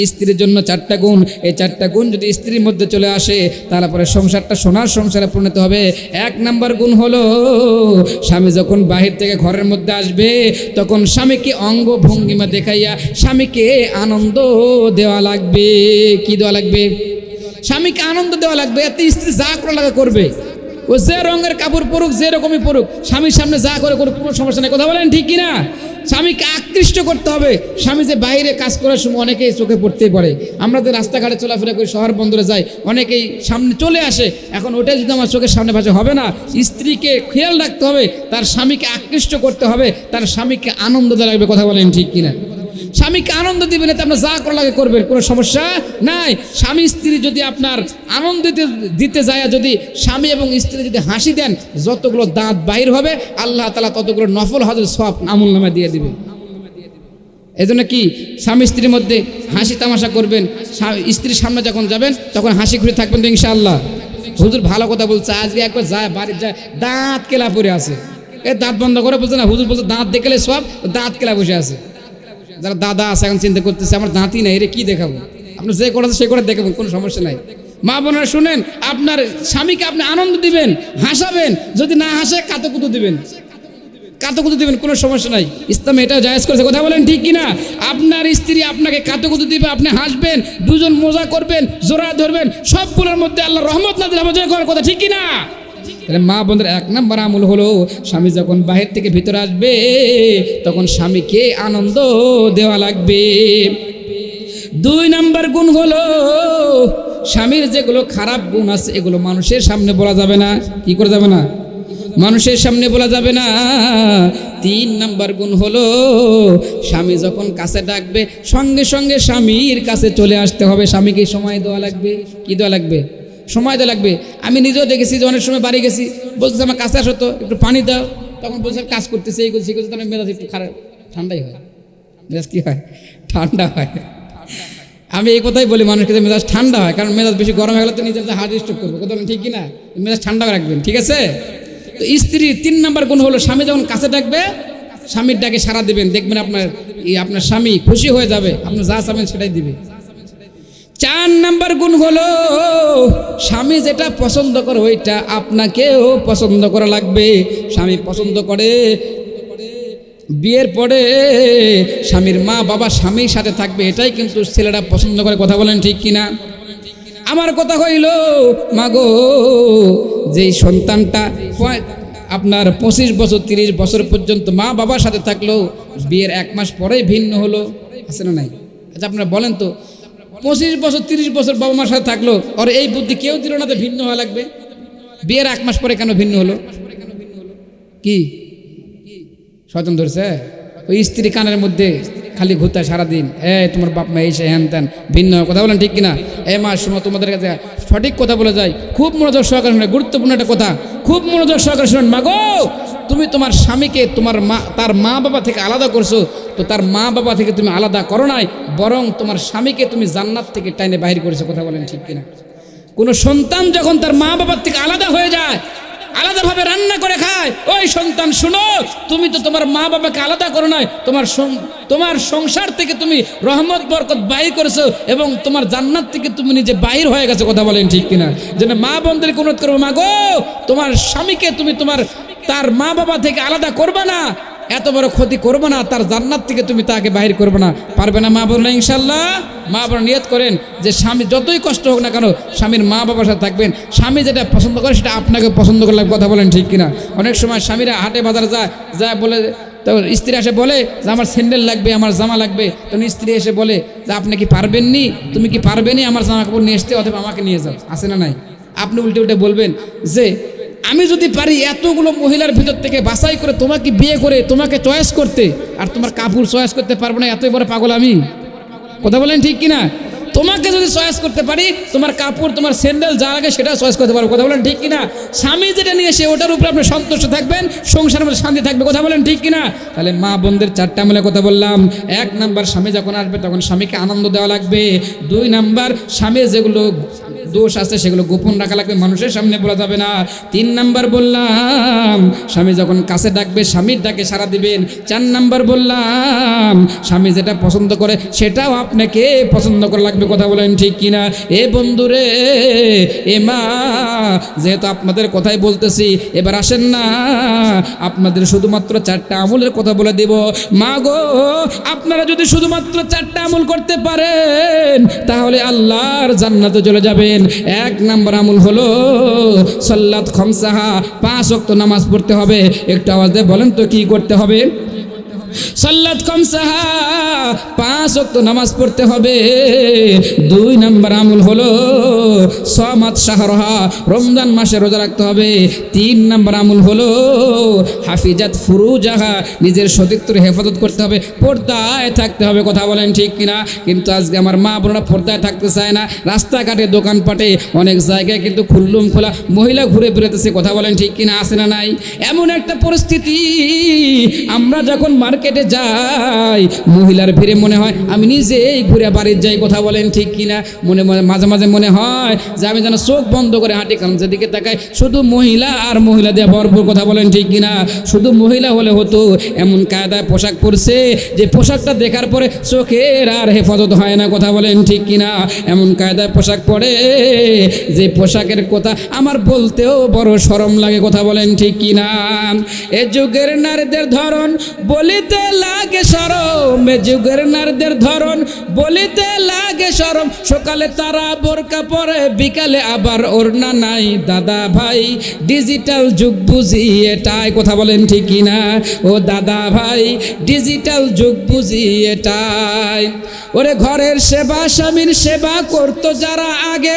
স্ত্রীর জন্য 4টা গুণ, এই 4টা গুণ যদি স্ত্রীর মধ্যে চলে আসে তারপরে সংসারটা সোনার সংসারে পরিণত হবে। 1 নাম্বার গুণ হলো স্বামী যখন বাহির থেকে ঘরের মধ্যে আসবে তখন স্বামীকে অঙ্গ ভঙ্গিমা দেখাইয়া স্বামীকে আনন্দ দেওয়া লাগবে। কি দেওয়া লাগবে? স্বামীকে আনন্দ দেওয়া লাগবে। এতে স্ত্রী যা করা লাগা করবে। ও যে রঙের কাপড় পরুক, যে রকমই পরুক, স্বামীর সামনে যা করে করুক, কোনো সমস্যা নেই। কথা বলেন ঠিক কিনা? স্বামীকে আকৃষ্ট করতে হবে। স্বামী যে বাইরে কাজ করার সময় অনেকেই চোখে পড়তেই পারে। আমরা তো রাস্তাঘাটে চলাফেরা করি, শহর বন্দরে যাই, অনেকেই সামনে চলে আসে। এখন ওটাই যদি আমার চোখের সামনে ভাসে হবে না। স্ত্রীকে খেয়াল রাখতে হবে, তার স্বামীকে আকৃষ্ট করতে হবে, তার স্বামীকে আনন্দ দেওয়া লাগবে। কথা বলেন ঠিক কিনা? স্বামীকে আনন্দ দিবেন, এতে আপনার যা করা লাগে করবেন, কোনো সমস্যা নাই। স্বামী স্ত্রী যদি আপনার আনন্দ দিতে যায়, যদি স্বামী এবং স্ত্রী যদি হাসি দেন, যতগুলো দাঁত বাহির হবে আল্লাহ তাআলা ততগুলো নফল হজের সওয়াব আমল নামে দিয়ে দিবে। এই জন্য কি স্বামী স্ত্রীর মধ্যে হাসি তামাশা করবেন। স্ত্রীর সামনে যখন যাবেন তখন হাসি খুশি থাকবেন তো ইনশাআল্লাহ। হুজুর ভালো কথা বলছে, আজকে একবার যায় বাড়ির যায় দাঁত কেলা পড়ে আছে, এ দাঁত বন্ধ করে বলছে না, হুজুর বলছে দাঁত দেখলে সব, দাঁত কেলা বসে আছে। যারা দাদা আছে এখন চিন্তা করতেছে আমার দাঁতই নাই, এরে কি দেখাবো? আপনি যে করেছে সে করে দেখাবেন, কোনো সমস্যা নাই। মা বোনেরা শুনেন, আপনার স্বামীকে আপনি আনন্দ দিবেন, হাসাবেন, যদি না হাসে কাতুকুতু দিবেন, কাতুকুতু দিবেন, কোনো সমস্যা নাই। ইসলাম এটা জায়েজ করেছে। কথা বলেন ঠিক কিনা? আপনার স্ত্রী আপনাকে কাতুকুতু দিবে, আপনি হাসবেন, দুজন মজা করবেন, জোড়া ধরবেন, সবগুলোর মধ্যে আল্লাহ রহমত নাযিল হবে। জয় করার কথা ঠিক কিনা? তাহলে মা বোনদের 1 নম্বর আমল হলো, স্বামী যখন বাহির থেকে ভিতরে আসবে তখন স্বামীকে আনন্দ দেওয়া লাগবে। 2 নম্বর গুণ হলো, স্বামীর যেগুলো খারাপ গুণ আছে এগুলো মানুষের সামনে বলা যাবে না। কি করে যাবে না? মানুষের সামনে বলা যাবে না। 3 নম্বর গুণ হলো, স্বামী যখন কাছে ডাকবে সঙ্গে সঙ্গে স্বামীর কাছে চলে আসতে হবে। স্বামীকে সময় দেওয়া লাগবে। কি দেওয়া লাগবে? সময় দেওয়া লাগবে। আমি নিজেও দেখেছি যে অনেক সময় বাড়ি গেছি, বলতেছে আমার কাছে আসো তো, একটু পানি দাও, তখন বলছে কাজ করতেছে, এই করছে, তখন মেজাজ একটু খারাপ, ঠান্ডাই হয়। মেজাজ কি হয়? ঠান্ডা হয়। আমি এই কথাই বলি মানুষকে, যে মেজাজ ঠান্ডা হয়, কারণ মেজাজ বেশি গরম হয়ে গেলে তো নিজের হার্ট স্ট্রোক করবে। কথা ঠিক কিনা? মেজাজ ঠান্ডা রাখবেন, ঠিক আছে? তো স্ত্রী 3 নম্বর গুণ হলো, স্বামী যখন কাছে ডাকবে স্বামীর ডাকে সাড়া দিবেন, দেখবেন আপনার স্বামী খুশি হয়ে যাবে, আপনি যা চাবেন সেটাই দিবে। 4 নম্বর গুণ হলো, স্বামী যেটা পছন্দ করে ওইটা আপনাকেও পছন্দ করা লাগবে। স্বামী পছন্দ করে, বিয়ের পরে স্বামীর মা বাবা স্বামীর সাথে থাকবে, এটাই কিন্তু ছেলেরা পছন্দ করে। কথা বলেন ঠিক কিনা? আমার কথা হইল, মাগো যেই সন্তানটা আপনার 25 বছর 30 বছর পর্যন্ত মা বাবার সাথে থাকলো, বিয়ের 1 মাস পরেই ভিন্ন হলো, আছে না নাই? আচ্ছা আপনারা বলেন তো, 25 বছর 30 বছর বাবা মার সাথে থাকলো, আর এই বুদ্ধি কেউ দিল না যে ভিন্ন হওয়া লাগবে। বিয়ের 1 মাস পরে কেন ভিন্ন হলো? কি শয়তান ধরছে? ওই স্ত্রী কানের মধ্যে খালি ঘুরতে সারাদিন, তোমার বাপ মা এসে হ্যান ত্যান, ভিন্ন। কথা বলেন ঠিক কিনা? মা শোনো, তোমাদের কাছে সঠিক কথা বলে যায়, খুব মনোযোগ সহকারে শুনে, গুরুত্বপূর্ণ একটা কথা, খুব মনোযোগ সহকারে শুনেন। মা গো, তুমি তোমার স্বামীকে তার মা বাবা থেকে আলাদা করছো, তো তার মা বাবা থেকে তুমি আলাদা করো নাই, বরং তোমার স্বামীকে তুমি জান্নাত থেকে টাইনে বাহির করেছো। কথা বলেন ঠিক কিনা? কোনো সন্তান যখন তার মা বাবার থেকে আলাদা হয়ে যায়, আলাদাভাবে রান্না করে খায়, ওই সন্তান শুনো, তুমি তো তোমার মা বাবাকে আলাদা করো নাই, তোমার সংসার থেকে তুমি রহমত বরকত বাহির করেছো, এবং তোমার জান্নাত থেকে তুমি নিজে বাহির হয়ে গেছো। কথা বলেন ঠিক কিনা? যেন মা বোনদেরকে অনুরোধ করবো, মা গো, তোমার স্বামীকে তুমি তার মা বাবা থেকে আলাদা করবে না, এত বড় ক্ষতি করবে না, তার জান্নাত থেকে তুমি তাকে বাহির করবে না। পারবে না মা বোনরা? ইনশাল্লাহ। মা বোন নিয়ত করেন যে স্বামী যতই কষ্ট হোক না কেন স্বামীর মা বাবার সাথে থাকবেন। স্বামী যেটা পছন্দ করে সেটা আপনাকে পছন্দ করে লাগবে। কথা বলেন ঠিক কিনা? অনেক সময় স্বামীরা হাটে বাজারে যায় বলে, তো স্ত্রী এসে বলে যে আমার স্যান্ডেল লাগবে, আমার জামা লাগবে, তখন স্ত্রী এসে বলে যে আপনি কি পারবেননি, তুমি কি পারবেনি আমার জামা কাপড় নিয়ে আসতে, অথবা আমাকে নিয়ে যাও, আছে না নাই? আপনি উল্টে উল্টে বলবেন যে আমি যদি পারি এতগুলো মহিলার ভিতর থেকে বাছাই করে তোমাকে বিয়ে করে তোমাকে চয়েস করতে, আর তোমার কাপড় চয়েস করতে পারবো না, এতই বড় পাগল আমি? কথা বলেন ঠিক কিনা? তোমাকে যদি চয়েস করতে পারি, তোমার কাপড় তোমার স্যান্ডেল যা লাগে সেটা চয়েস করতে পারবো। কথা বলেন ঠিক কিনা? স্বামী যেটা নিয়ে এসে ওটার উপরে আপনি সন্তুষ্ট থাকবেন, সংসারের মধ্যে শান্তি থাকবে। কথা বলেন ঠিক কিনা? তাহলে মা বোনদের 4টা আমলের কথা বললাম। 1 নাম্বার, স্বামী যখন আসবে তখন স্বামীকে আনন্দ দেওয়া লাগবে। 2 নাম্বার, স্বামীর যেগুলো দোষ আছে সেগুলো গোপন রাখা লাগবে, মানুষের সামনে বলা যাবে না। 3 নাম্বার বললাম, স্বামী যখন কাছে ডাকবে স্বামীর ডাকে সাড়া দিবেন। 4 নাম্বার বললাম, স্বামী যেটা পছন্দ করে সেটাও আপনাকে পছন্দ করা লাগবে। কথা বলেন ঠিক কিনা? এ বন্ধুরে, এ মা, যেহেতু আপনাদের কথাই বলতেছি, এবার আসেন না আপনাদের শুধুমাত্র 4টা আমলের কথা বলে দেব। মা গো, আপনারা যদি শুধুমাত্র 4টা আমল করতে পারেন তাহলে আল্লাহর জান্নাতে চলে যাবেন। জানেন? 1 নম্বর আমল হলো সাল্লাত খামসাহা, 5 ওয়াক্ত নামাজ পড়তে হবে। একটু আওয়াজ দিয়ে বলেন তো কি করতে হবে? সাল্লাত খামসাহা, 5 ওয়াক্ত নামাজ পড়তে হবে। 2 নম্বর আমল হলো সামাত শাহরহা, রমজান মাসে রোজা রাখতে হবে। 3 নম্বর আমল হলো হাফিজাত ফুরুজাহা, নিজের সতীত্বের হেফাজত করতে হবে, পর্দায় থাকতে হবে। কথা বলেন ঠিক কিনা? কিন্তু আজকে আমার মা বোনরা পর্দায় থাকতে চায় না। রাস্তাঘাটে দোকানপাটে অনেক জায়গায় কিন্তু খুল্লুম খোলা মহিলা ঘুরে বেরোতেছে। কথা বলেন ঠিক কিনা? আছে না নাই? এমন একটা পরিস্থিতি, আমরা যখন মার্কেটে যাই মহিলার ভিড়ে মনে হয় আমি নিজেই ঘুরে বাড়ির যাই। কথা বলেন ঠিক কিনা? মনে মনে মাঝে মাঝে মনে হয় যে আমি যেন চোখ বন্ধ করে হাঁটি, কারণ যেদিকে তাকাই শুধু মহিলা আর মহিলা দিয়ে ভরপুর। কথা বলেন ঠিক কিনা? শুধু মহিলা হলে হতো, এমন কায়দায় পোশাক পরছে যে পোশাকটা দেখার পরে চোখের আর হেফাজত হয় না। কথা বলেন ঠিক কিনা? এমন কায়দায় পোশাক পরে যে পোশাকের কথা আমার বলতেও বড় শরম লাগে। কথা বলেন ঠিক কিনা? এ যুগের নারীদের ধরন বলিতে লাগে শরম, এ যুগের নারীদের ধরন বলিতে লাগে শরম। সকালে তারা বোরকা পরে, বিকালে আবার ওড়না নাই। দাদা ভাই ডিজিটাল যুগ বুঝি এটাই। কথা বলেন ঠিক কিনা? ও দাদা ভাই ডিজিটাল যুগ বুঝি এটাই। ওরে ঘরের সেবা স্বামীর সেবা করতো যারা আগে,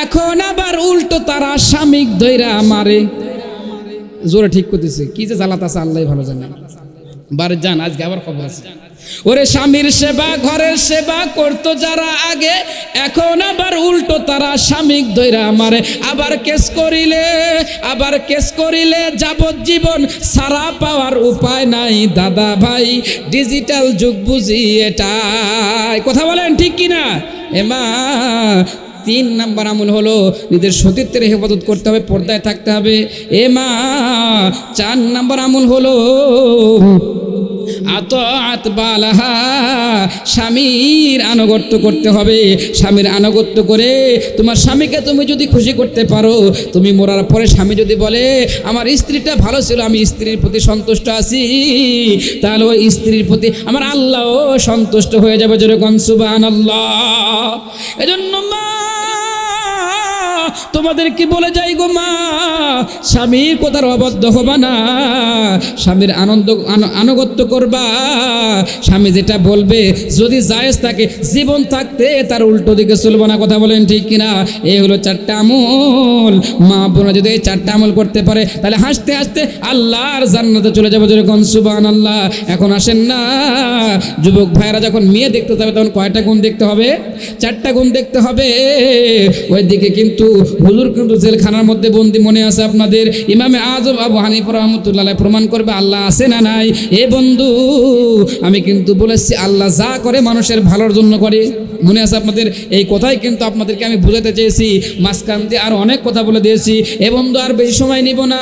এখন আবার উল্টো তারা স্বামীক ধইরা মারে। জোরে ঠিক করতেছে, কি যে জ্বালাত আছে আল্লাহ ভালো জানে। বারে যান, আজকে আবার খবর আছে। ওরে স্বামীর সেবা ঘরের সেবা করতো যারা আগে, এখন আবার উল্টো তারা স্বামীক ধইরা মারে। আবার কেস করিলে যাবজ্জীবন সারা পাওয়ার উপায় নাই। দাদা ভাই ডিজিটাল যুগ বুঝি এটাই। কথা বলেন ঠিক কিনা? এমা 3 নম্বর আমল হলো নিজের সতীত্বের হেফাজত করতে হবে, পর্দায় থাকতে হবে। এ মা 4 নম্বর আমল হলো আতাআত বালাহা, স্বামীর আনুগত্য করতে হবে। স্বামীর আনুগত্য করে তোমার স্বামীকে তুমি যদি খুশি করতে পারো, তুমি মরার পরে স্বামী যদি বলে আমার স্ত্রীটা ভালো ছিল, আমি স্ত্রীর প্রতি সন্তুষ্ট আছি, তাহলে ওই স্ত্রীর প্রতি আমার আল্লাহও সন্তুষ্ট হয়ে যাবে। যেরকম সুবহানাল্লাহ। এজন্য মা তোমাদের কি বলে যাই গো মা, স্বামীর কথার অবাধ্য হবা না, স্বামীর আনুগত্য করবা। স্বামী যেটা বলবে যদি জায়েজ থাকে জীবন থাকতে তার উল্টো দিকে চলবো না। কথা বলেন ঠিক কিনা? এই হলো 4টা আমল। মা বোনা যদি এই 4টা আমল করতে পারে তাহলে হাসতে হাসতে আল্লাহর জান্নাতে চলে যাবে। যেরকম সুবহানাল্লাহ। এখন আসেন না, যুবক ভাইরা যখন মেয়ে দেখতে যাবে তখন কয়টা গুণ দেখতে হবে? 4টা গুণ দেখতে হবে। ওইদিকে কিন্তু হুজুর কিন্তু জেলখানার মধ্যে বন্দি, মনে আছে আপনাদের? ইমামে আজম আবু হানিফা রাহমাতুল্লাহ আলাইহি প্রমাণ করবে আল্লাহ আছে না নাই। এ বন্ধু আমি কিন্তু বলেছি আল্লাহ যা করে মানুষের ভালোর জন্য করে। মনে আছে আপনাদের? এই কথাই কিন্তু আপনাদেরকে আমি বুঝাতে চেয়েছি। মাঝখান দিয়ে আর অনেক কথা বলে দিয়েছি। এ বন্ধু আর বেশি সময় নিব না,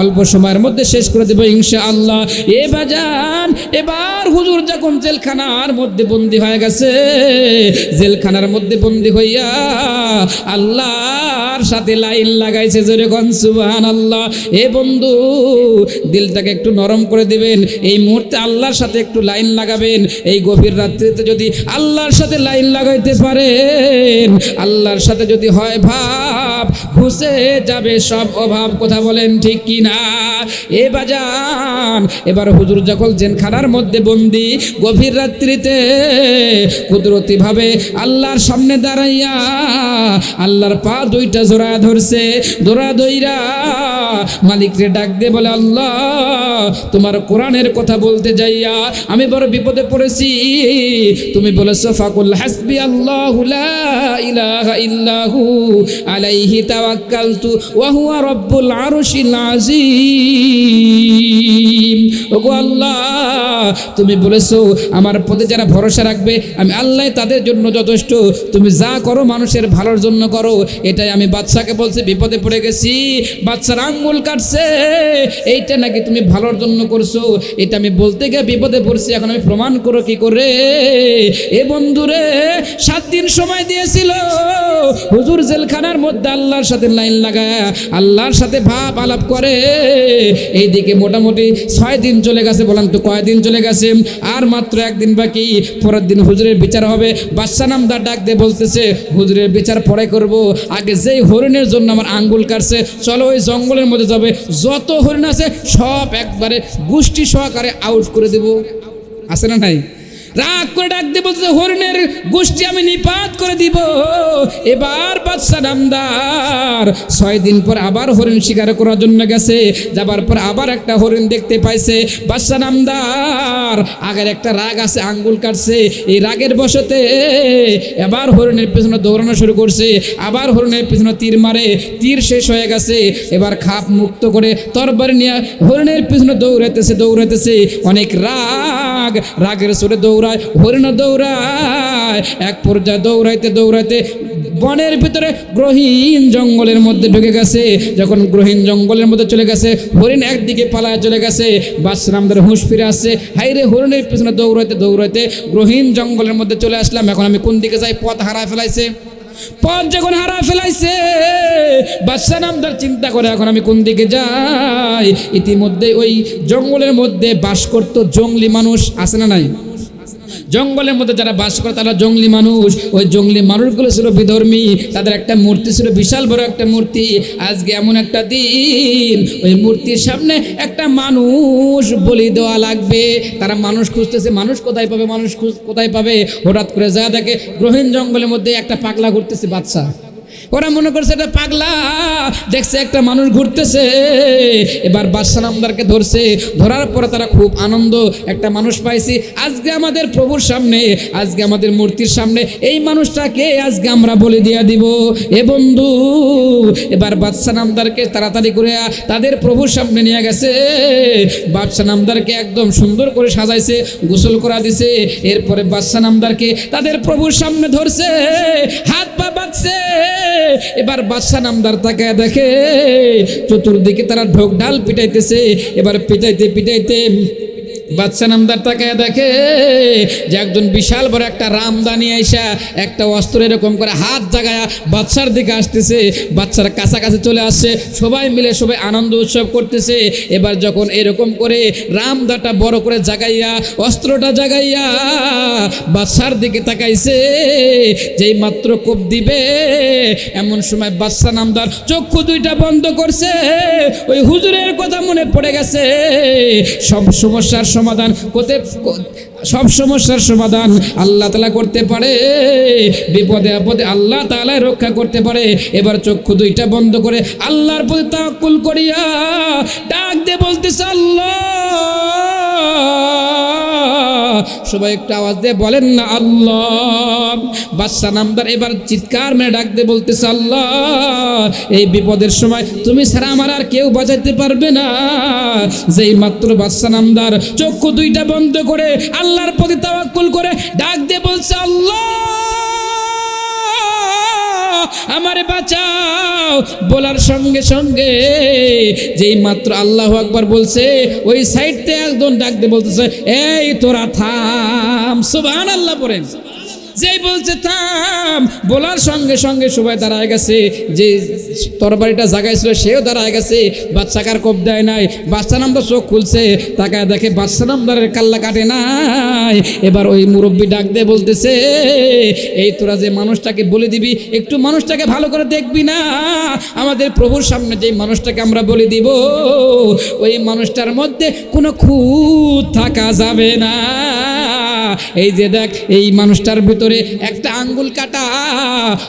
অল্প সময়ের মধ্যে শেষ করে দেবো ইনশাআল্লাহ। এ বাজান এবার হুজুর যখন জেলখানার মধ্যে বন্দি হয়ে গেছে, জেলখানার মধ্যে বন্দি হইয়া আল্লাহর সাথে লাইন লাগাইছে। যেরকম সুবহানাল্লাহ। এ বন্ধু দিলটাকে একটু নরম করে দিবেন, এই মুহূর্তে আল্লাহর সাথে একটু লাইন লাগাবেন। এই গভীর রাত্রিতে যদি আল্লাহর সাথে লাইন লাগাইতে পারেন, আল্লাহর সাথে যদি হয় ভাব, ঘুষে যাবে সব অভাব। কথা বলেন ঠিক কিনা? এ বাজান এবার হুজুর যখন জেলখানার মধ্যে বন্দি, গভীর রাত্রিতে কুদরতি ভাবে আল্লাহর সামনে দাঁড়াইয়া আল্লাহর পা 2টা জোড়া ধরছে। জোড়া ধইরা মালিকরে ডাক দিয়ে বলে আল্লাহ তোমার কোরআনের কথা বলতে যাইয়া আমি বড় বিপদে পড়েছি। তুমি বলেছো ফাকুল হাসবি আল্লাহু লা ইলাহা ইল্লাহু আলাইহি তাওয়াক্কালতু ওয়া হুয়া রাব্বুল আরশিল আযীম। ওগো আল্লাহ তুমি বলেছো আমার প্রতি যারা ভরসা রাখবে আমি আল্লাহ তাদের জন্য যথেষ্ট। তুমি যা করো মানুষের ভালোর জন্য করো। এটাই আমি বাদশাকে বলছি, বিপদে পড়ে গেছি, বাদশার আঙ্গুল কাটছে, এইটা নাকি তুমি ভালোর জন্য করছো। এটা আমি বলতে গিয়ে বিপদে পড়ছি, এখন আমি প্রমাণ করো কি করে? এ বন্ধুরে 7 দিন সময় দিয়েছিল হুজুর জেলখানার মধ্যে আল্লাহর সাথে লাইন লাগায় আল্লাহর সাথে ভাব আলাপ করে। এইদিকে মোটামুটি 6 দিন চলে গেছে। বলেন তো কয়দিন চলে চলে গেছে, আর মাত্র একদিন বাকি, পরের দিন হুজুরের বিচার হবে। বাদশা নামদার ডাক দিয়ে বলতেছে, হুজুরের বিচার পরে করব, আগে যেই হরিণের জন্য আমার আঙ্গুল কাটছে চলো ওই জঙ্গলের মধ্যে যাবে, যত হরিণ আছে সব একবারে গোষ্ঠী সহকারে আউট করে দেব। আছে না নাই? রাগ করে ডাক দিয়ে বলতে, হরিণের গোষ্ঠী আমি নিপাত করে দিব। এবার বাদশা নামদার 6 দিন পর আবার হরিণ শিকার করার জন্য গেছে, যাবার পর আবার একটা হরিণ দেখতে পাইছে। বাদশা নামদার আগের একটা রাগ আছে, আঙ্গুল কাটছে, এই রাগের বশতে এবার হরিণের পেছনে দৌড়ানো শুরু করছে, আবার হরিণের পেছনে তীর মারে, তীর শেষ হয়ে গেছে। এবার খাপ মুক্ত করে তরবারি নিয়ে হরিণের পেছনে দৌড়াইতেছে, অনেক রাগের সুরে দৌড়ায়, হরিণ দৌড়ায়। এক পর্যায়ে দৌড়াইতে বনের ভিতরে গ্রহীন জঙ্গলের মধ্যে ঢুকে গেছে। যখন গ্রহীন জঙ্গলের মধ্যে চলে গেছে, হরিণ একদিকে পালায় চলে গেছে। বাদশা নামদার হুঁশ ফিরে আসছে, হাইরে হরিণের পিছনে দৌড়াইতে গ্রহীন জঙ্গলের মধ্যে চলে আসলাম, এখন আমি কোন দিকে যাই? পথ হারায় ফেলাইছে। পথ যখন হারা ফেলাইছে, বাদশা নামদার চিন্তা করে এখন আমি কোন দিকে যাই। ইতিমধ্যে ওই জঙ্গলের মধ্যে বাস করত জঙ্গলি মানুষ, আছে না নাই? জঙ্গলের মধ্যে যারা বাস করে তারা জঙ্গলি মানুষ। ওই জঙ্গলি মানুষগুলো ছিল বিধর্মী, তাদের একটা মূর্তি ছিল, বিশাল বড় একটা মূর্তি। আজকে এমন একটা দিন, ওই মূর্তির সামনে একটা মানুষ বলি দেওয়া লাগবে। তারা মানুষ খুঁজতেছে, মানুষ কোথায় পাবে? হঠাৎ করে যা দেখে গ্রহীন জঙ্গলের মধ্যে একটা পাগলা ঘুরতেছে। বাদশা ওরা মনে করছে এটা পাগলা, দেখছে একটা মানুষ ঘুরতেছে। এবার বাদশা নামদারকে ধরছে, ধরার পরে তারা খুব আনন্দ, একটা মানুষ পাইছি আজকে আমাদের প্রভুর সামনে, আজকে আমাদের মূর্তির সামনে, এই মানুষটাকে আজকে আমরা বলে দিয়ে দিব। এ বন্ধু, এবার বাদশা নামদারকে তাড়াতাড়ি করে তাদের প্রভুর সামনে নিয়ে গেছে। বাদশা নামদারকে একদম সুন্দর করে সাজাইছে, গোসল করা দিছে। এরপরে বাদশা নামদারকে তাদের প্রভুর সামনে ধরছে, হাত পা বাঁধছে। এবার বাদশা নামদার তাকায় দেখে চতুর্দিকে তারা ঢোক ঢাল পিটাইতেছে। এবার পিটাইতে বাদশা নামদার তাকায় দেখে যে একজন বিশাল বড় একটা রামদানি আইসা একটা অস্ত্র এরকম করে হাত জাগায়া বাদশার দিকে আসতেছে। বাদশার কাছাকাছি চলে আসছে, সবাই মিলে আনন্দ উৎসব করতেছে। এবার যখন এরকম করে রামদাটা বড় করে জাগাইয়া, অস্ত্রটা জাগাইয়া বাদশার দিকে তাকাইছে, যেই মাত্র কোপ দিবে এমন সময় বাদশা নামদার চক্ষু দুইটা বন্ধ করছে। ওই হুজুরের কথা মনে পড়ে গেছে, সব সমস্যার সমাধান আল্লাহ তাআলা করতে পারে, বিপদে আপদে আল্লাহ তাআলা রক্ষা করতে পারে। এবার চক্ষু দুইটা বন্ধ করে আল্লাহর প্রতি তাওয়াক্কুল করিয়া ডাক দিয়ে বলতেছে আল্লাহ। সবাই একটু আওয়াজ দিয়ে বলেন না আল্লাহ। বাদশা নামদার এবার চিৎকার মেরে ডাক দিয়ে বলতেছে আল্লাহ, এই বিপদের সময় তুমি ছাড়া আমার আর কেউ বাঁচাতে পারবে না। যেই মাত্র বাদশা নামদার চক্ষু দুইটা বন্ধ করে আল্লাহর প্রতি তাওয়াক্কুল করে ডাক দিয়ে বলছে আল্লাহ আমারে বাঁচাও, বলার সঙ্গে সঙ্গে যেই মাত্র আল্লাহু আকবার বলছে, ওই সাইডতে একজন ডাক দিয়ে বলতেছে এই তোরা থাম। সুবহানাল্লাহ পড়েন। যেই বলছে থাম, বলার সঙ্গে সঙ্গে সবাই দাঁড়ায় গেছে। যে তরবারিটা জাগাইছিল সেও দাঁড়ায় গেছে, বাদশাকার কোপ দেয় নাই। বাদশা নামদার চোখ খুলছে, তাকায় দেখে বাদশা নামদারের কাল্লা কাটে নাই। এবার ওই মুরব্বী ডাক দিয়ে বলতেছে এই তোরা যে মানুষটাকে বলে দিবি, একটু মানুষটাকে ভালো করে দেখবি না? আমাদের প্রভুর সামনে যে মানুষটাকে আমরা বলে দিব, ওই মানুষটার মধ্যে কোনো খুঁত থাকা যাবে না। এই যে দেখ, এই মানুষটার ভিতরে একটা আঙ্গুল কাটা,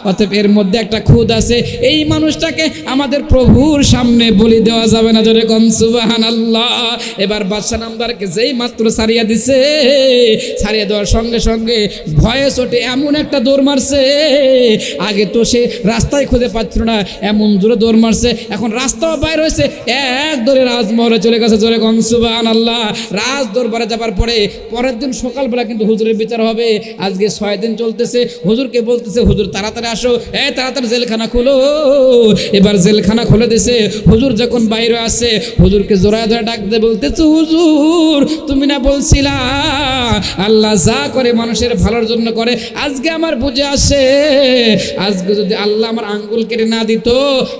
অতএব এর মধ্যে একটা খুদ আছে। এই মানুষটাকে আমাদের প্রভুর সামনে বলি দেওয়া যাবে না। জোরে কোন সুবহানাল্লাহ। এবার বাদশা নামদারকে যেই মাত্র ছাড়িয়ে দিছে, ছাড়িয়ে দেওয়ার সঙ্গে সঙ্গে ভয়ে চোটে এমন একটা দৌড় মারছে, আগে তো সে রাস্তায় খুঁজে পাচ্ছিল না, এমন জোরে দৌড় মারছে, এখন রাস্তাও বাইর হয়েছে, এক দৌড়ে রাজমহলে চলে গেছে। জোরে কোন সুবহানাল্লাহ। রাজ দরবারে যাবার পরে পরের দিন সকালবেলা কিন্তু হুজুরের বিচার হবে। আজকে 6 দিন চলতেছে, হুজুরকে বলতেছে হুজুর তাড়াতাড়ি আসো, তাড়াতাড়ি জেলখানা খুলো। এবার জেলখানা খুলে দিছে। হুজুর যখন বাইরে আসে, হুজুরকে জোড়ায় ধরে ডাক দিয়ে বলতেছে, হুজুর তুমি না বলছিলা আল্লাহ যা করে মানুষের ভালোর জন্য করে, আজকে আমার বুঝে আসে, আজকে যদি আল্লাহ আমার আঙ্গুল কেটে না দিত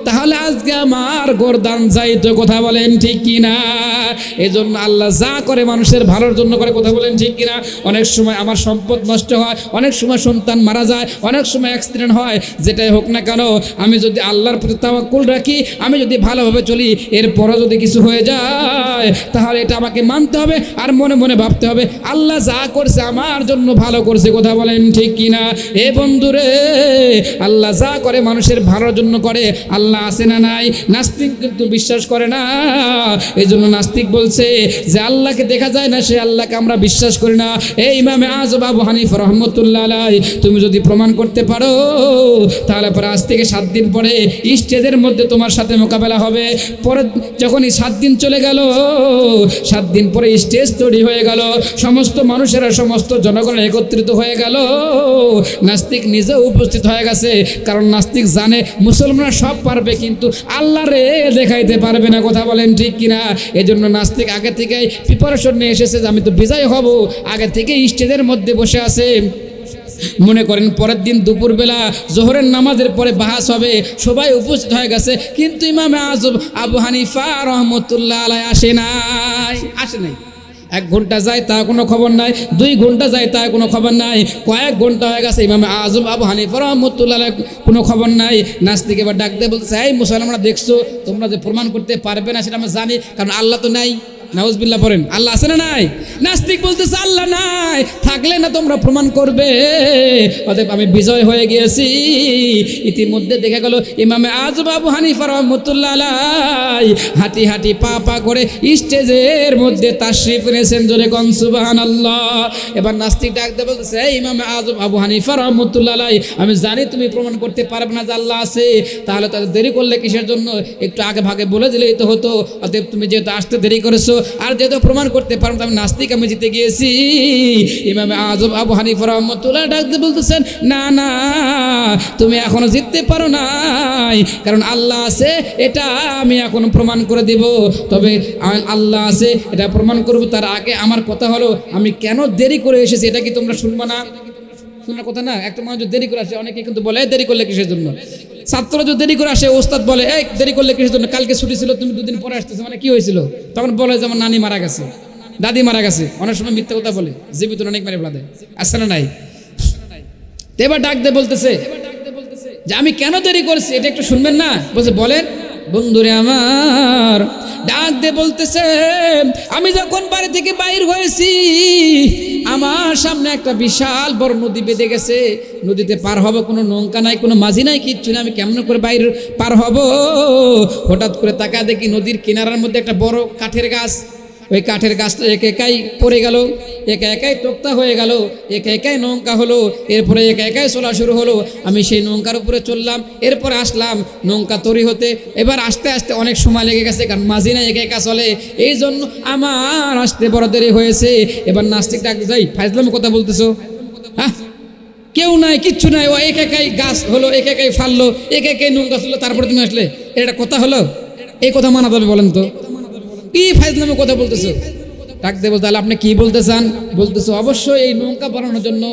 তাহলে আজকে আমার গর্দান যাইতো। কথা বলেন ঠিক কিনা? এজন্য আল্লাহ যা করে মানুষের ভালোর জন্য করে। কথা বলেন ঠিক কিনা? অনেক সময় আমার সম্পদ নষ্ট হয়, অনেক সময় সন্তান মারা যায়, অনেক সময় অ্যাক্সিডেন্ট হয়, যেটাই হোক না কেন আমি যদি আল্লাহর প্রতি তাওয়াক্কুল রাখি, আমি যদি ভালোভাবে চলি, এরপরও যদি কিছু হয়ে যায় তাহলে এটা আমাকে মানতে হবে আর মনে মনে ভাবতে হবে আল্লাহ যা করছে আমার জন্য ভালো করছে। কথা বলেন ঠিক কিনা? এ বন্ধুরে, আল্লাহ যা করে মানুষের ভালোর জন্য করে। আল্লাহ আছে না নাই? নাস্তিক কিন্তু বিশ্বাস করে না। এই জন্য নাস্তিক বলছে যে আল্লাহকে দেখা যায় না, সে আল্লাহকে আমরা বিশ্বাস করি না। এই ইমামে আযম আবু হানিফা রাহমাতুল্লাহ আলাইহি তুমি যদি প্রমাণ করতে পারো তাহলে পরে আজ থেকে 7 দিন পরে স্টেজের মধ্যে তোমার সাথে মোকাবেলা হবে। পরে যখনই 7 দিন চলে গেল, 7 দিন পরে স্টেজ তৈরি হয়ে গেল, সমস্ত মানুষেরা সমস্ত জনগণ একত্রিত হয়ে গেল, নাস্তিক নিজেও উপস্থিত হয়ে গেছে। কারণ নাস্তিক জানে মুসলমানরা সব পারবে কিন্তু আল্লাহরে দেখাইতে পারবে না। কথা বলেন ঠিক কিনা? এজন্য নাস্তিক আগে থেকেই প্রিপারেশন নিয়ে এসেছে যে আমি তো বিজয় হব, আগে থেকে স্টেজের মধ্যে বসে আছে। মনে করেন পরের দিন দুপুরবেলা জোহরের নামাজের পরে বাহাস হবে, সবাই উপস্থিত হয়ে গেছে, কিন্তু ইমামে আযম আবু হানিফা রাহমাতুল্লাহ আলাইহি আসে নাই। 1 ঘন্টা যায় তা কোনো খবর নাই, 2 ঘন্টা যায় তা কোনো খবর নাই, কয়েক ঘন্টা হয়ে গেছে ইমামে আযম আবু হানিফা রাহমাতুল্লাহ আলাইহি কোনো খবর নাই। নাস্তিক এবার ডাক দিয়ে বলতেছে, এই মুসলমানরা দেখছো, তোমরা যে প্রমাণ করতে পারবে না সেটা আমরা জানি, কারণ আল্লাহ তো নাই। নাউজুবিল্লাহ পড়েন, আল্লাহ আছে না নাই? নাস্তিক বলতেছে আল্লাহ নাই, থাকলে না তোমরা প্রমাণ করবে। অতএব আমি বিজয় হয়ে গিয়েছি। ইতিমধ্যে দেখা গেল ইমামে আযম আবু হানিফা রাহমাতুল্লাহ আলাইহি হাঁটি হাঁটি পা পা করে স্টেজের মধ্যে তাশরিফ এনেছেন। জোরে কোন সুবহানাল্লাহ। এবার নাস্তিক ডাক দিয়ে বলতেছে, এই ইমামে আযম আবু হানিফা রাহমাতুল্লাহ আলাইহি আমি জানি তুমি প্রমাণ করতে পারবে না যে আল্লাহ আছে, তাহলে তাদের দেরি করলে কিসের জন্য? একটু আগে ভাগে বলে দিলেই তো হতো। অতএব তুমি যেহেতু আসতে দেরি করেছো আর যেহেতু প্রমাণ করতে পারবো আমি নাস্তিক, আমি জিতে গিয়েছি। ইমামে আযম আবু হানিফা রাহমাতুল্লাহ ডাক দিয়ে বলতেছেন, না না তুমি এখনো জিততে পারো নাই, কারণ আল্লাহ আছে এটা আমি এখন প্রমাণ করে দিব। তবে আল্লাহ আছে এটা প্রমাণ করব, তার আগে আমার কথা হলো আমি কেন দেরি করে এসেছি এটা কি তোমরা শুনবো না? শোনার কথা না? একটা মানুষ দেরি করে আসে, অনেকে কিন্তু বলে দেরি করলে কিসের জন্য? ছাত্র যদি দেরি করে আসে, ওস্তাদ বলে এই দেরি করলে কিসের জন্য? কালকে ছুটি ছিল, তুমি 2 দিন পরে আসতেছো, মানে কি হয়েছিল? তখন বলে যেমন নানি মারা গেছে, দাদি মারা গেছে। অনেক সময় মিথ্যা কথা বলে, জীবিত অনেক মেরে ফেলা দেয়। আসছে না নাই? এবার ডাক দিয়ে বলতেছে যে আমি কেন দেরি করছি এটা একটু শুনবেন না? বলছে বলেন। বন্ধুরে আমার ডাক দিয়ে বলতেছে, আমি যখন বাড়ি থেকে বাইর হয়েছি আমার সামনে একটা বিশাল বড় নদী বেঁধে গেছে, নদীতে পার হব, কোনো নৌকা নাই, কোনো মাঝি নাই, কিচ্ছু না, আমি কেমন করে বাইর পার হব? হঠাৎ করে তাকা দেখি নদীর কিনারার মধ্যে একটা বড় কাঠের গাছ, ওই কাঠের গাছটা একা একাই পড়ে গেল, একা একাই তোক্তা হয়ে গেল, একা একাই নৌকা হলো, এরপরে একা একাই চলা শুরু হলো। আমি সেই নৌকার উপরে চললাম, এরপরে আসলাম নৌকা তৈরি হতে। এবার আস্তে আস্তে অনেক সময় লেগে গেছে, কারণ মাঝি না একা একা চলে, এই জন্য আমার আসতে বড় দেরি হয়েছে। এবার নাস্তিক ডাক যাই, ফাইজলামে কথা বলতেছো? হ্যাঁ, কেউ নাই, কিচ্ছু নাই, ও একা একাই গাছ হলো, একা একাই ফাললো, একা একাই নৌকা চললো, তারপরে তুমি আসলে, এটা কথা হলো? এই কথা মানা যাবে বলেন তো? কি ফাইজলামে কথা বলতেছো? ডাক দেবো, তাহলে আপনি কি বলতে চান? বলতেছো অবশ্যই এই নৌকা বানানোর জন্য,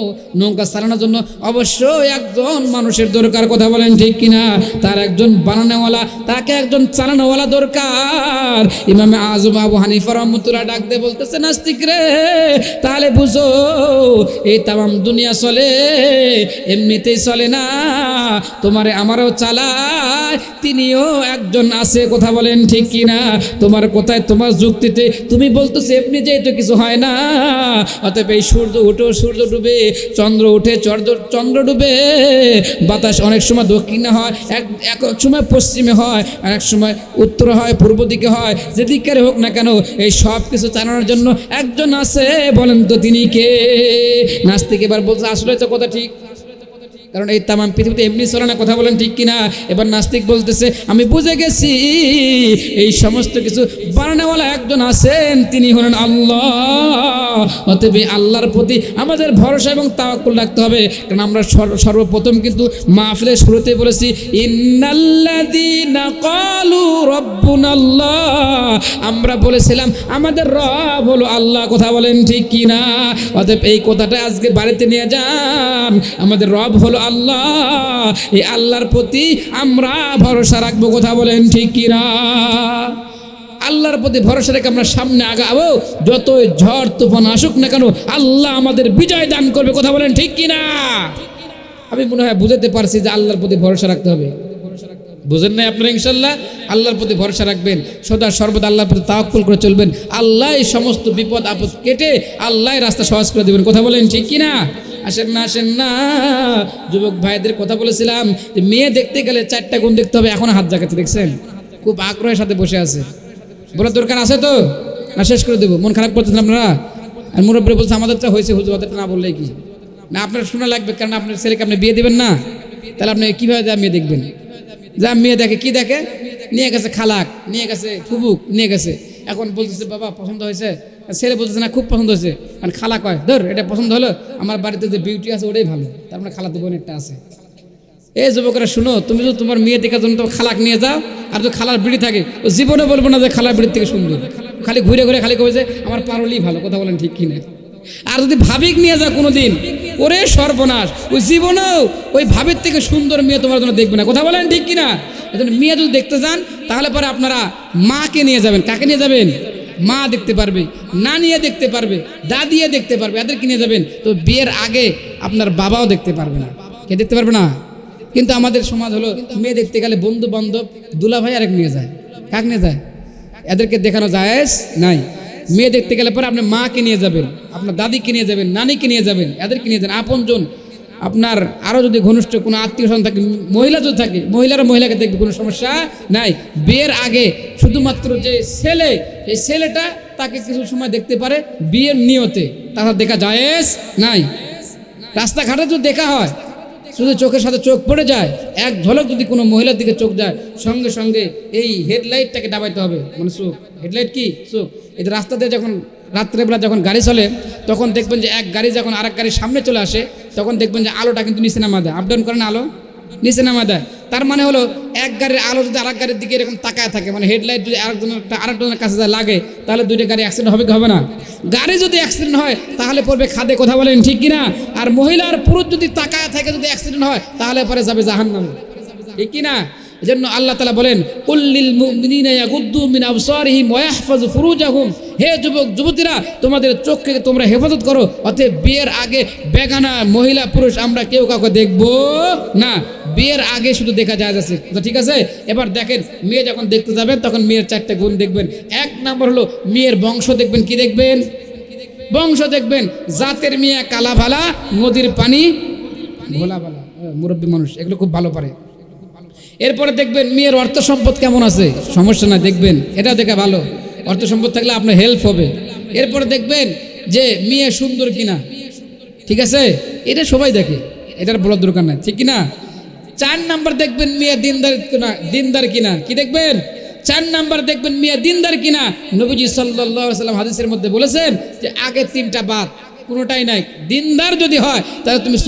নৌকা চালানোর জন্য অবশ্যই একজন মানুষের দরকার। কথা বলেন ঠিক কিনা? তার একজন বানানোওয়ালা, তাকে একজন চালানোওয়ালা দরকার। ইমামে আযম আবু হানিফা রাহমাতুল্লাহ ডাক দিয়ে বলতেছে, নাস্তিক রে তাহলে বুঝো এই তামাম দুনিয়া চলে এমনিতেই চলে না, তোমারে আমারও চালায় তিনিও একজন আছে। কথা বলেন ঠিক কিনা? তোমার কোথায়, তোমার যুক্তিতে তুমি বলতেছো এমনি যেহেতু কিছু হয় না, অতএব এই সূর্য উঠে সূর্য ডুবে, চন্দ্র উঠে চন্দ্র ডুবে, বাতাস অনেক সময় দক্ষিণে হয়, এক সময় পশ্চিমে হয়, এক সময় উত্তর হয়, পূর্ব দিকে হয়, যেদিকে হোক না কেন এই সব কিছু চালানোর জন্য একজন আছে, বলেন তো তিনি কে? নাস্তিক এবার বলছে আসলে তো কথা ঠিক, কারণ এই তামাম পৃথিবীতে এমনি চলে না, কথা বলেন ঠিক কিনা? এবার নাস্তিক বলতেছে আমি বুঝে গেছি এই সমস্ত কিছু বানানোওয়ালা একজন আছেন, তিনি হলেন আল্লাহ। অতএব আল্লাহর প্রতি আমাদের ভরসা এবং তাওয়াক্কুল রাখতে হবে। কারণ আমরা সর্বপ্রথম কিন্তু মাহফিলের শুরুতে বলেছি ইন্নাল্লাযীনা ক্বালু রাব্বুনাল্লাহ, আমরা বলেছিলাম আমাদের রব হলো আল্লাহ, কথা বলেন ঠিক কিনা? অতএব এই কথাটা আজকে বাড়িতে নিয়ে যান, আমাদের রব হলো আল্লাহ, এই আল্লাহর প্রতি আমরা ভরসা রাখবো, কথা বলেন ঠিক কিনা? আল্লাহর প্রতি ভরসা রেখে আমরা সামনে আগাবো, যতই ঝড় তুফান আসুক না কেন আল্লাহ আমাদের বিজয় দান করবে, কথা বলেন ঠিক কিনা? আমি মনে হয় বুঝাতে পারছি যে আল্লাহর প্রতি ভরসা রাখতে হবে। বুঝেন নাই আপনারা? ইনশাল্লাহ আল্লাহর প্রতি ভরসা রাখবেন, সদা সর্বদা আল্লাহর প্রতি তাওয়াক্কুল করে চলবেন। আল্লাহ এই সমস্ত বিপদ আপদ কেটে আল্লাহ রাস্তা সহজ করে দেবেন, কথা বলেন ঠিক কিনা? আসেন না যুবক ভাইদের কথা বলেছিলাম যে মেয়ে দেখতে গেলে 4টা গুণ দেখতে হবে। এখন হাত জাগাতে দেখছেন, খুব আগ্রহের সাথে বসে আছে। বলার দরকার আছে তো না? শেষ করে দেবো? মন খারাপ করতেছেন আপনারা? আর মুরব্বী বলছে আমাদেরটা হয়েছে হুজুর, ওদেরটা না বললেই কি না? আপনার শোনা লাগবে, কারণ আপনার ছেলেকে আপনি বিয়ে দেবেন না, তাহলে আপনি কীভাবে যা মেয়ে দেখবেন? যা মেয়ে দেখে কি দেখে? নিয়ে গেছে খালাক, নিয়ে গেছে ফুবুক, নিয়ে গেছে। এখন বলতেছে বাবা পছন্দ হয়েছে, ছেলে বলতেছে না খুব পছন্দ হয়েছে, মানে খালা কয় ধর এটা পছন্দ হলো, আমার বাড়িতে যে বিউটি আছে ওটাই ভালো, তার মানে খালাতো বোন একটা আছে। এই যুবকরা শুনো, তুমি যদি তোমার মেয়ে দেখার জন্য তোমার খালাক নিয়ে যাও, আর যদি খালার বিড়ি থাকে ও জীবনে বলবো না যে খালার বিড়ির থেকে সুন্দর, খালি ঘুরে ঘুরে খালি কবে যে আমার পারলেই ভালো, কথা বলেন ঠিক কিনা? আর যদি ভাবিক নিয়ে যাও কোনোদিন, ওরে সর্বনাশ, ওই জীবনেও ওই ভাবির থেকে সুন্দর মেয়ে তোমার জন্য দেখবে না, কথা বলেন ঠিক কিনা? এজন্য মেয়ে যদি দেখতে যান তাহলে পরে আপনারা মাকে নিয়ে যাবেন। কাকে নিয়ে যাবেন? মা দেখতে পারবে, নানিয়ে দেখতে পারবে, দাদিয়ে দেখতে পারবে, এদেরকে নিয়ে যাবেন। তো বিয়ের আগে আপনার বাবাও দেখতে পারবে না। কে দেখতে পারবে না? কিন্তু আমাদের সমাজ হলো মেয়ে দেখতে গেলে বন্ধু বান্ধব দুলা ভাই আরেক নিয়ে যায়। কাক নিয়ে যায়? এদেরকে দেখানো জায়েজ নাই। মেয়ে দেখতে গেলে পরে আপনি মাকে নিয়ে যাবেন, আপনার দাদিকে নিয়ে যাবেন, নানিকে নিয়ে যাবেন, এদেরকে নিয়ে যান। আপনজন আপনার আরও যদি ঘনিষ্ঠ কোনো আত্মীয় স্বজন থাকে, মহিলা যদি থাকে মহিলারা মহিলাকে দেখবে, কোনো সমস্যা নাই। বিয়ের আগে শুধুমাত্র যে ছেলে, এই ছেলেটা তাকে কিছু সময় দেখতে পারে বিয়ের নিয়তে, তারা দেখা জায়েজ নাই। রাস্তাঘাটে যদি দেখা হয়, শুধু চোখের সাথে চোখ পড়ে যায়, এক ঝলক যদি কোনো মহিলার দিকে চোখ যায়, সঙ্গে সঙ্গে এই হেডলাইটটাকে দাবাইতে হবে, মানে চোখ, হেডলাইট কি চোখ। এই যে রাস্তাতে যখন রাত্রেবেলা যখন গাড়ি চলে, তখন দেখবেন যে এক গাড়ি যখন আরেক গাড়ির সামনে চলে আসে, তখন দেখবেন যে আলোটা কিন্তু নিচে নামা দেয়, আপ ডাউন করে না, আলো নিচে নামা দেয়। তার মানে হলো এক গাড়ির আলো যদি আরেক গাড়ির দিকে এরকম তাকায় থাকে, মানে হেডলাইট যদি আরেকজনের কাছে যায় লাগে, তাহলে দুইটা গাড়ি অ্যাক্সিডেন্ট হবে কি হবে না? গাড়ি যদি অ্যাক্সিডেন্ট হয় তাহলে পড়বে খাদে, কথা বলেন ঠিক কিনা? আর মহিলার পুরুষ যদি তাকায় থাকে, যদি অ্যাক্সিডেন্ট হয় তাহলে পরে যাবে জাহান্নামে, ঠিক কিনা? এজন্য আল্লাহ তাআলা বলেন কুল্লিল মুমিনিনা ইয়াগুদ্দু মিন আবসারিহিম ওয়া ইয়াহফাযু ফুরুজাহুম, হে যুবক যুবতীরা তোমাদের চোখকে তোমরা হেফাজত করো। অতএব বিয়ের আগে বেগানা মহিলা পুরুষ আমরা কেউ কাউকে দেখবো না। বিয়ের আগে শুধু দেখা যায় আছে, ঠিক আছে? এবার দেখেন মেয়ে যখন দেখতে যাবেন তখন মেয়ের 4টা গুণ দেখবেন। 1 নম্বর হলো মেয়ের বংশ দেখবেন। কি দেখবেন? বংশ দেখবেন। জাতের মেয়ে কালা ভালা, নদীর পানি ভোলা ভালা, মুরব্বী মানুষ এগুলো খুব ভালো পারে। এরপরে দেখবেন মেয়ের অর্থ সম্পদ কেমন আছে, সমস্যা না, দেখবেন এটা দেখা ভালো, অর্থ সম্পদ থাকলে আপনার হেল্প হবে। এরপরে দেখবেন যে মেয়ে সুন্দর কিনা, ঠিক আছে? এটা সবাই দেখে, এটার বলার দরকার নাই, ঠিক কিনা? 4 নাম্বার দেখবেন মেয়ে দিনদার কিনা। কি দেখবেন? 4 নাম্বার দেখবেন মেয়ে দিনদার কিনা। নবীজি সাল্লাল্লাহু আলাইহি ওয়াসাল্লাম হাদিসের মধ্যে বলেছেন যে আগে 3টা বাদ, কোনোটাই নাই। দিনদার যদি হয় তাহলে তুমি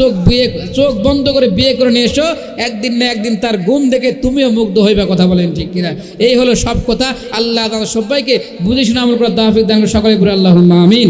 চোখ বন্ধ করে বিয়ে করে নিয়ে এসো, একদিন না একদিন তার গুণ দেখে তুমিও মুগ্ধ হইবা, কথা বলেন ঠিক কিনা? এই হলো সব কথা। আল্লাহ সবাইকে বুঝে শুনে আমল করার তৌফিক দান করুন, সকলে বলে আল্লাহুম্মা আমিন।